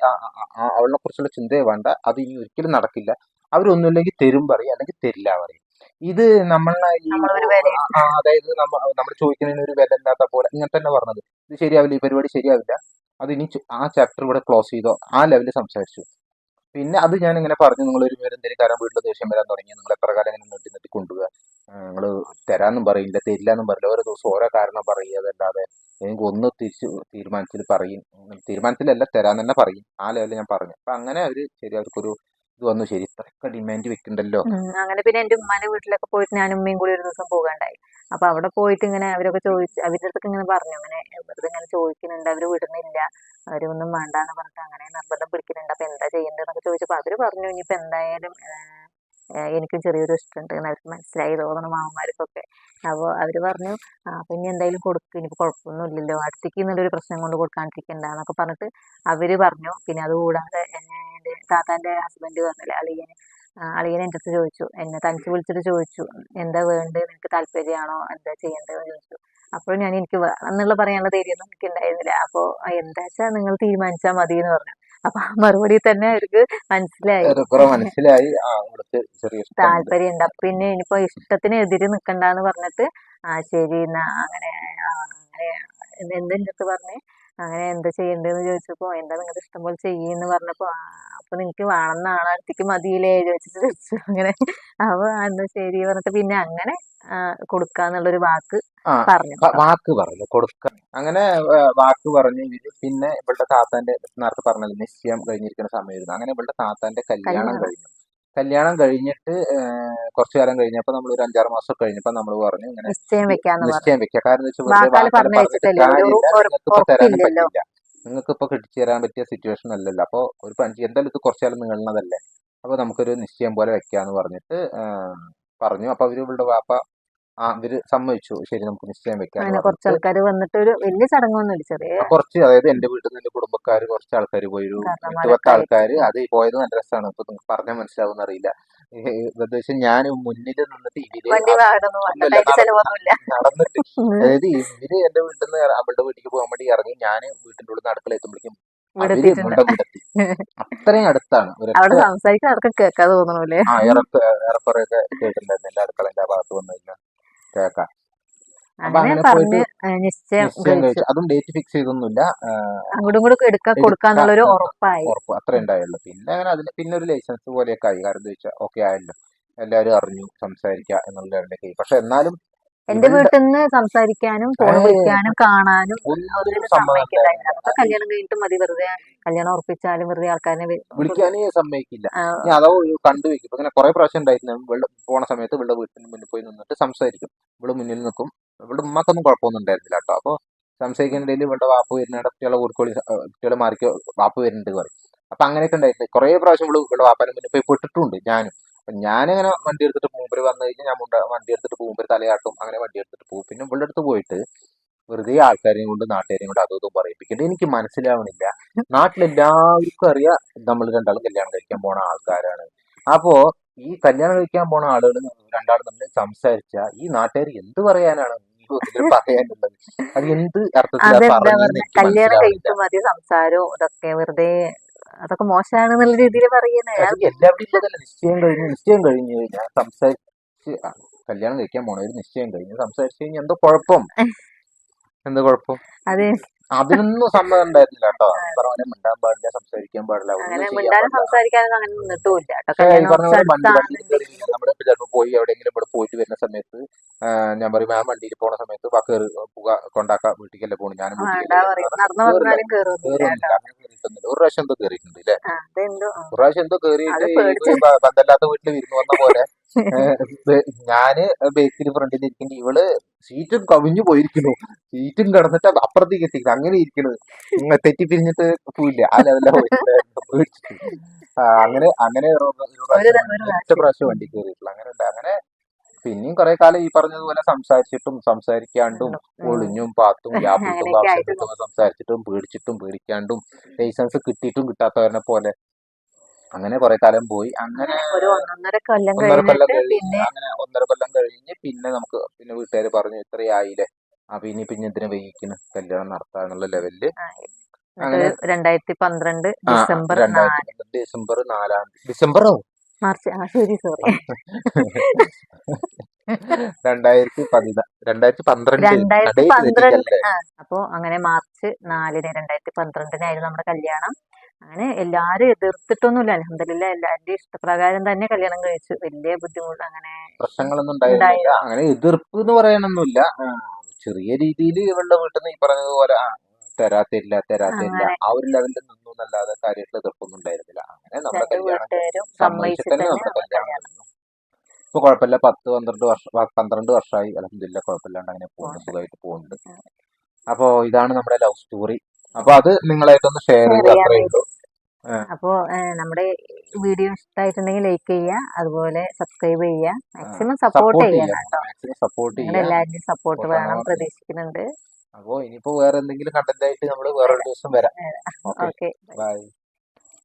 അവളിനെ കുറിച്ചുള്ള ചിന്തയെ വേണ്ട. അത് ഇനി ഒരിക്കലും നടക്കില്ല. അവരൊന്നുമില്ലെങ്കിൽ തരും പറയും, അല്ലെങ്കിൽ തരില്ല പറയും. ഇത് നമ്മളെ ഈ നമ്മളൊരു വിലയിരുത്തൽ. അതായത് നമ്മൾ ചോദിക്കുന്നതിന് ഒരു വില ഇല്ലാത്ത പോലെ ഇങ്ങനെ തന്നെ പറഞ്ഞത്. ഇത് ശരിയാവില്ല, ഈ പരിപാടി ശരിയാവില്ല, അത് ഇനി ആ ചാപ്റ്റർ ഇവിടെ ക്ലോസ് ചെയ്തോ, ആ ലെവലിൽ സംസാരിച്ചു. പിന്നെ അത് ഞാൻ ഇങ്ങനെ പറഞ്ഞു, നിങ്ങളൊരു പേര് എന്തെങ്കിലും കാരണം വീട്ടിൽ ദേഷ്യം വരാൻ തുടങ്ങി, നിങ്ങൾ എത്ര കാലം ഇങ്ങനെ നീട്ടി നീട്ടി കൊണ്ടുപോകുക, നിങ്ങൾ തരാന്നും പറയില്ല, തരില്ല എന്നും പറയില്ല, ഓരോ ദിവസം ഓരോ കാരണം പറയുക. അതല്ലാതെ എനിക്ക് ഒന്ന് തിരിച്ച് തീരുമാനത്തിൽ പറയും, തീരുമാനത്തിലല്ല തരാൻ തന്നെ പറയും. ആ ലെവലിൽ ഞാൻ പറഞ്ഞു. അപ്പൊ അങ്ങനെ അവര് ശരി, അവർക്കൊരു ഇത് വന്നു. ശരി, ഇത്രയൊക്കെ ഡിമാൻഡ് വെക്കണ്ടല്ലോ. അങ്ങനെ പിന്നെ എന്റെ ഉമ്മാന്റെ വീട്ടിലൊക്കെ പോയിട്ട് ഞാനും ഉമ്മയും കൂടി ഒരു ദിവസം പോകാണ്ടായി. അപ്പൊ അവിടെ പോയിട്ട് ഇങ്ങനെ അവരൊക്കെ ചോദിച്ചു, അവരുടെ അടുത്തൊക്കെ ഇങ്ങനെ പറഞ്ഞു, അങ്ങനെ വെറുതെ ഇങ്ങനെ ചോദിക്കുന്നുണ്ട്, അവര് വിടുന്നില്ല, അവരൊന്നും വേണ്ടാന്ന് പറഞ്ഞിട്ട് അങ്ങനെ നിർബന്ധം പിടിക്കുന്നുണ്ട്, അപ്പൊ എന്താ ചെയ്യേണ്ടതെന്നൊക്കെ ചോദിച്ചപ്പോ അവര് പറഞ്ഞു ഇനിയിപ്പോ എന്തായാലും എനിക്കും ചെറിയൊരു ഇഷ്ടമുണ്ട് എന്ന് അവർക്ക് മനസ്സിലായി തോന്നണം, മാമന്മാർക്കൊക്കെ. അപ്പോൾ അവര് പറഞ്ഞു അപ്പൊ ഇനി എന്തായാലും കൊടുക്കും, ഇനിയിപ്പോ കുഴപ്പമൊന്നുമില്ലല്ലോ, അടുത്തേക്ക് എന്നുള്ളൊരു പ്രശ്നം കൊണ്ട് കൊടുക്കാണ്ടിരിക്കണ്ടെന്നൊക്കെ പറഞ്ഞിട്ട് അവര് പറഞ്ഞു. പിന്നെ അതുകൂടാതെ എന്റെ താത്താന്റെ ഹസ്ബൻഡ് പറഞ്ഞില്ലേ, അളിയൻ എൻ്റെ അടുത്ത് ചോദിച്ചു, എന്നെ തനിച്ച് വിളിച്ചിട്ട് ചോദിച്ചു, എന്താ വേണ്ടത്, നിനക്ക് താല്പര്യമാണോ, എന്താ ചെയ്യേണ്ടതെന്ന് ചോദിച്ചു. അപ്പോഴും ഞാൻ എനിക്ക് വേണം എന്നുള്ള പറയാനുള്ള ധൈര്യമൊന്നും എനിക്ക് ഉണ്ടായിരുന്നില്ല. അപ്പോൾ എന്താ വെച്ചാൽ നിങ്ങൾ തീരുമാനിച്ചാൽ മതി എന്ന് പറഞ്ഞു. അപ്പൊ ആ മറുപടി തന്നെ അവർക്ക് മനസ്സിലായി ഏറെക്കുറെ മനസ്സിലായി. അവൾക്ക് ചെറിയ ഇഷ്ടമുണ്ട്. താല്പര്യമുണ്ട്. അപ്പൊ പിന്നെ ഇനിയിപ്പോ ഇഷ്ടത്തിന് എതിര് നിക്കണ്ടാന്ന് പറഞ്ഞിട്ട് ശരി എന്നാ അങ്ങനെ അങ്ങനെ എന്തെന്റെ അടുത്ത് പറഞ്ഞ് അങ്ങനെ എന്താ ചെയ്യേണ്ടതെന്ന് ചോദിച്ചപ്പോ എന്താ നിങ്ങളുടെ ഇഷ്ടം പോലെ ചെയ്യുമെന്ന് പറഞ്ഞപ്പോ അപ്പൊ നിനക്ക് വേണമെന്നാണ് അടുത്തേക്ക് മതിയില്ലേ ചോദിച്ചിട്ട് ചോദിച്ചു അങ്ങനെ. അപ്പൊ എന്താ ശരി പറഞ്ഞിട്ട് പിന്നെ അങ്ങനെ കൊടുക്കാന്നുള്ളൊരു വാക്ക് ആ പറഞ്ഞു. വാക്ക് പറഞ്ഞു കൊടുക്ക. അങ്ങനെ വാക്ക് പറഞ്ഞു ഇവര്. പിന്നെ ഇവളുടെ താത്താന്റെ നേരത്തെ പറഞ്ഞത് നിശ്ചയം കഴിഞ്ഞിരിക്കുന്ന സമയമായിരുന്നു. അങ്ങനെ ഇവളുടെ താത്താന്റെ കല്യാണം കല്യാണം കഴിഞ്ഞു. കല്യാണം കഴിഞ്ഞിട്ട് കുറച്ചു കാലം കഴിഞ്ഞപ്പോൾ നമ്മൾ ഒരു 5-6 മാസം കഴിഞ്ഞപ്പോൾ നമ്മൾ പറഞ്ഞു ഇങ്ങനെ നിശ്ചയം വെക്കാന്ന് പറഞ്ഞു. നിശ്ചയം വെക്കുക. കാരണം വെച്ചാൽ വെറുതെ വാക്കാല് വാക്കാൽ പറഞ്ഞു പറഞ്ഞിട്ട് വെച്ചിട്ടല്ലേ ഒരു കാര്യമില്ല. നിങ്ങൾക്ക് ഇപ്പൊ തരാനും ഉറപ്പില്ലല്ലോ. പറ്റില്ല. നിങ്ങൾക്ക് ഇപ്പൊ കെട്ടിച്ചു തരാൻ പറ്റിയ സിറ്റുവേഷൻ അല്ലല്ലോ. അപ്പോൾ ഒരു എന്തായാലും ഇത് കുറച്ചു കാലം നീളുന്നതല്ലേ, അപ്പൊ നമുക്കൊരു നിശ്ചയം പോലെ വെക്കാന്ന് പറഞ്ഞിട്ട് പറഞ്ഞു. അപ്പൊ അവര് ഇവളുടെ വാപ്പ ഇവര് സമ്മതിച്ചു. ശരി നമുക്ക് നിശ്ചയം വെക്കാന്ന് അങ്ങനെ കുറച്ച് പറഞ്ഞിട്ട് ആൾക്കാർ വന്നിട്ട് ഒരു വലിയ ചടങ്ങൊന്നുമില്ല, ചെറിയ കുറച്ച്, അതായത് എന്റെ വീട്ടിൽ നിന്ന് എന്റെ കുടുംബക്കാർ കുറച്ച് ആൾക്കാർ പോയി, ഒരു 8-10 കാരണന്മാരൊക്കെ ആയിട്ട് ആൾക്കാർ. അത് പോയത് നല്ല രസമാണ്. ഇപ്പൊ നിങ്ങൾക്ക് പറഞ്ഞാൽ മനസ്സിലാവുന്ന അറിയില്ല. ഉദ്ദേശം ഞാൻ മുന്നിൽ നിന്നിട്ട് ഇവര് വണ്ടി വാടകയൊന്നും വേണ്ട, ഒന്നുമില്ല അതിന്റെ ചെലവൊന്നുമില്ല. നടന്നിട്ട്, അതായത് ഇവര് എന്റെ വീട്ടിൽ നിന്ന് അവളുടെ വീട്ടിലേക്ക് പോകാൻ വേണ്ടി ഇറങ്ങി. ഞാൻ വീട്ടിന്റെ ഉള്ളിൽ അടുക്കള എത്തുമ്പോഴേക്കും ഇവിടെ അവര് എത്തിയിട്ടുണ്ട്. ഇവളുടെ വീടെത്തി. അത്രയും അടുത്താണ്. അവിടെ സംസാരിക്കാൻ അതൊക്കെ കേൾക്കാതെ തോന്നണല്ലേ. ഏറെക്കുറെയൊക്കെ കേട്ടിട്ടുണ്ടായിരുന്നു. എന്റെ അടുക്കളന്റെ ആ ഭാഗത്ത് വന്നു കഴിഞ്ഞാൽ കേൾക്കാം. അപ്പൊ അങ്ങനെ അങ്ങനെ പോയിട്ട് പറഞ്ഞ് നിശ്ചയം നിശ്ചയം കഴിച്ചു. കഴിച്ചു. അതും ഡേറ്റ് ഫിക്സ് ചെയ്തൊന്നുമില്ല. അങ്ങോട്ടും ഇങ്ങോട്ടും കൊടുക്കാന്നുള്ളൊരു ഉറപ്പായി. ഉറപ്പ് അത്ര ഉണ്ടായുള്ളൂ. പിന്നെ അങ്ങനെ അതിന് പിന്നെ ഒരു ലൈസൻസ് പോലെയൊക്കെ ആയി. കാരണം എന്താ വെച്ചാൽ ഓക്കെ ആയല്ലോ, എല്ലാവരും അറിഞ്ഞു സംസാരിക്കുക എന്നുള്ള ലെവലിലേക്ക് ആയി. പക്ഷെ എന്നാലും എന്റെ ഇവളുടെ വീട്ടിൽ നിന്ന് സംസാരിക്കാനും ഫോൺ വിളിക്കാനും കാണാനും ഒന്നിനും ഒന്നിനും സമ്മതം സമ്മതിക്കണ്ടായിരുന്നു. ഉണ്ടായിരുന്നില്ല. അതൊക്കെ കല്യാണം കഴിഞ്ഞിട്ട് മതി, വെറുതെ കല്യാണം ഉറപ്പിച്ചാലും വെറുതെ ആൾക്കാരെ വിളിക്കാനേ സമ്മതിക്കില്ല. ഞാൻ അതോ കണ്ടുവെക്കും. ഇപ്പൊ ഇങ്ങനെ കുറെ പ്രാവശ്യം ഉണ്ടായിരുന്നു. ഇവള് പോണ സമയത്ത് ഇവളുടെ വീട്ടിന് മുന്നിൽ പോയി നിന്നിട്ട് സംസാരിക്കും. ഇവള് മുന്നിൽ നിൽക്കും. ഇവളുടെ ഉമ്മക്കൊന്നും കുഴപ്പമൊന്നും ഉണ്ടായിരുന്നില്ല കേട്ടോ. അപ്പൊ സംസാരിക്കുന്നതിൽ ഇവളുടെ വാപ്പ് വരുന്നിട കുട്ടികളെ ഊർക്കോളി കുട്ടികളെ മാറിക്കോ വാപ്പ് വരുന്നുണ്ട് പറയും. അപ്പൊ അങ്ങനെയൊക്കെ ഉണ്ടായിട്ടുണ്ട്. കുറെ പ്രാവശ്യം ഇവളുടെ വാപ്പാനെ മുന്നിൽ പോയി പെട്ടിട്ടുണ്ട് ഞാനും. അപ്പൊ ഞാനിങ്ങനെ വണ്ടി എടുത്തിട്ട് മൂപ്പര് വന്നു കഴിഞ്ഞാൽ ഞാൻ വണ്ടി എടുത്തിട്ട് മൂപ്പര് തലയാട്ടും. അങ്ങനെ വണ്ടി എടുത്തിട്ട് പോകും. പിന്നെ ഇവളുടെ അടുത്ത് പോയിട്ട് വെറുതെ ആൾക്കാരെയും കൊണ്ട് നാട്ടുകാരെയും കൊണ്ട് അതും ഇതും പറയിപ്പിക്കുന്നുണ്ട്. എനിക്ക് മനസ്സിലാവണില്ല. നാട്ടിലെല്ലാവർക്കും അറിയാം നമ്മൾ രണ്ടാളും കല്യാണം കഴിക്കാൻ പോണ ആൾക്കാരാണ്. അപ്പോ ഈ കല്യാണം കഴിക്കാൻ പോണ ആളുകൾ രണ്ടാളും തമ്മിൽ സംസാരിച്ച ഈ നാട്ടുകാർ എന്ത് പറയാനാണ് ഇതിൽ പറയാനുള്ളത്? അത് എന്ത് അർത്ഥത്തിലാ അതെന്താ പറഞ്ഞതെന്ന് പറഞ്ഞ എനിക്ക് കല്യാണം മനസ്സിലാവണില്ല. കഴിഞ്ഞിട്ട് മതി സംസാരവും ഇതൊക്കെ, വെറുതെ അതൊക്കെ മോശമാണെന്നുള്ള രീതിയിൽ പറയുന്നത്. അത് എല്ലാവരും ഇല്ലതല്ല. നിശ്ചയം കഴിഞ്ഞു കഴിഞ്ഞാൽ സംസാരിച്ച് കല്യാണം കഴിക്കാൻ പോണവര് നിശ്ചയം കഴിഞ്ഞ് സംസാരിച്ചു കഴിഞ്ഞാൽ എന്തോ കുഴപ്പം? എന്ത് കുഴപ്പം? അത് അതിനൊന്നും സമ്മതം ഉണ്ടായിരുന്നില്ല കേട്ടോ. ഈ പറഞ്ഞ പോലെ മിണ്ടാൻ പാടില്ല, സംസാരിക്കാൻ പാടില്ല, ഒന്നും അങ്ങനെ ചെയ്യാൻ മിണ്ടാനും പാടില്ല. സംസാരിക്കാനൊന്നും അങ്ങനെ നിന്നിട്ടുമില്ല കേട്ടോ. പക്ഷേ ഈ കല്യാണം പറഞ്ഞ കുറച്ച് പോലെ വണ്ടിയിൽ കയറി അടുത്താണെന്നുണ്ടെങ്കിൽ നമ്മള് ചിലപ്പോൾ പോയി എവിടെയെങ്കിലും ഇവിടെ പോയിട്ട് വരുന്ന സമയത്ത് ഞാൻ പറയും ആ വണ്ടിയിൽ പോണ സമയത്ത് കയറി പുക കൊണ്ടാക്കാം, വീട്ടിലേക്കല്ലേ പോണു, ഞാനും വേണ്ട വീട്ടിലേക്കല്ലേ പറയും. വരുന്നത്. നടന്നു കേറില്ല, പറഞ്ഞാലും കേറൊന്നുമില്ല കേട്ടോ. കേറൊന്നുമില്ല. അങ്ങനെ കയറിയിട്ടൊന്നുമില്ല. ഒരു പ്രാവശ്യം എന്തോ കയറിയിട്ടുണ്ട് അല്ലേ? അതെന്തോ ഒരു പ്രാവശ്യം എന്തോ അത് കയറിയിട്ട് പേടിച്ച് ബന്ധമില്ലാത്ത വീട്ടിൽ വിരുന്ന് വന്ന പോലെ ഞാന് ബേക്കിൽ ഫ്രണ്ടിൽ ഇരിക്കുന്നു. ഇവള് സീറ്റും കവിഞ്ഞു പോയിരിക്കുന്നു. സീറ്റും കിടന്നിട്ട് അപ്പുറത്തേക്ക് എത്തിക്കുന്നു. അങ്ങനെ ഇരിക്കണത് തെറ്റിപ്പിരിഞ്ഞിട്ട് പോയില്ല. ആ ലെവലിലാണ് പോയിട്ടുണ്ടായിരുന്നു. പേടിച്ചിട്ട് അങ്ങനെ അങ്ങനെ ഒരു ഒരു പ്രാവശ്യം ഒരു ഒറ്റ പ്രാവശ്യം പ്രാവശ്യം വണ്ടി കയറിയിട്ടുള്ളു. അങ്ങനെ ഉണ്ട്. അങ്ങനെ പിന്നെയും കുറെ കാലം ഈ പറഞ്ഞതുപോലെ സംസാരിച്ചിട്ടും സംസാരിക്കാണ്ടും ഒളിഞ്ഞും പാത്തും ഗ്യാപ്പ് കിട്ടുമ്പോൾ അങ്ങനെയൊക്കെ അവസരം ആയിട്ട് കിട്ടുമ്പോൾ സംസാരിച്ചിട്ടും പേടിച്ചിട്ടും പേടിക്കാണ്ടും ലൈസൻസ് കിട്ടിയിട്ടും കിട്ടാത്തവരെ പോലെ അങ്ങനെ കുറെ കാലം പോയി. അങ്ങനെ ഒരു 1.5 കൊല്ലം 1.5 കൊല്ലം കഴിഞ്ഞിട്ട് കഴിഞ്ഞ് പിന്നെ അങ്ങനെ 1.5 കൊല്ലം കഴിഞ്ഞ് പിന്നെ നമുക്ക് പിന്നെ വീട്ടുകാർ പറഞ്ഞു ഇത്രയായില്ലേ, പിന്നെ എന്തിനാ വൈകിക്കുന്നു, കല്യാണം നടത്താന്നുള്ള ലെവലില് ആയി. എന്നിട്ട് അങ്ങനെ 2012 ഡിസംബർ 4 ഡിസംബർ 4 ഡിസംബറോ മാർച്ച് ശരി സോറി 2012 ഡേറ്റ് 2012 തെറ്റിക്കല്ലേ. അപ്പോ അങ്ങനെ മാർച്ച് 4 2012 നമ്മുടെ കല്യാണം. അങ്ങനെ എല്ലാരും എതിർത്തിട്ടൊന്നുമില്ല, അൽഹംദുലില്ലാ എല്ലാവരുടെയും ഇഷ്ടപ്രകാരം തന്നെ കല്യാണം കഴിച്ചു. വലിയ ബുദ്ധിമുട്ട് അങ്ങനെ പ്രശ്നങ്ങളൊന്നും ഉണ്ടായിരുന്നില്ല. അങ്ങനെ എതിർപ്പ് എന്ന് പറയാനൊന്നുമില്ല. ചെറിയ രീതിയിൽ ഇവളുടെ വീട്ടിൽ നിന്ന് ഈ പറഞ്ഞതുപോലെ തരാത്തില്ല അങ്ങനെ ആ ഒരു ലെവലിൽ നിന്നു എന്നല്ലാതെ കാര്യമായിട്ടുള്ള എതിർപ്പൊന്നും ഉണ്ടായിരുന്നില്ല. അങ്ങനെ നമ്മുടെ രണ്ട് കല്യാണം വീട്ടുകാരും സമ്മതിച്ചിട്ട് തന്നെ സമ്മതിച്ചിട്ട് നമ്മുടെ നമ്മുടെ കല്യാണം കല്യാണം കഴിഞ്ഞു. ഇപ്പൊ കുഴപ്പമില്ല. 12 വർഷമായി. അൽഹംദുലില്ലാ കുഴപ്പമില്ലാണ്ട് അങ്ങനെ പോകുന്നു, പോകുന്നുണ്ട്. സുഖമായിട്ട് പോകുന്നുണ്ട്. അപ്പോ ഇതാണ് നമ്മുടെ ലവ് സ്റ്റോറി. അപ്പൊ അത് നിങ്ങളായിട്ടൊന്ന് ഷെയർ ഷെയർ ചെയ്തു, ചെയ്യാൻ അത്രേ വേണ്ടി. ഉള്ളൂ. അപ്പോൾ നമ്മുടെ വീഡിയോ ഇഷ്ടമായിട്ടുണ്ടെങ്കിൽ ലൈക്ക് ചെയ്യുക, അതുപോലെ സബ്സ്ക്രൈബ് ചെയ്യുക, മാക്സിമം സപ്പോർട്ട് സപ്പോർട്ട് ചെയ്യണം ചെയ്യാം, കേട്ടോ. മാക്സിമം സപ്പോർട്ട് നിങ്ങളുടെ ചെയ്യാം. എല്ലാവരുടെയും സപ്പോർട്ട് വേണം, സപ്പോർട്ടാണ്. പ്രതീക്ഷിക്കുന്നുണ്ട്. അപ്പോ ഇനിയിപ്പോ വേറെ എന്തെങ്കിലും കണ്ടന്റ് ആയിട്ട് നമ്മൾ വേറൊരു ദിവസം വരാം. Okay, okay. ബൈ.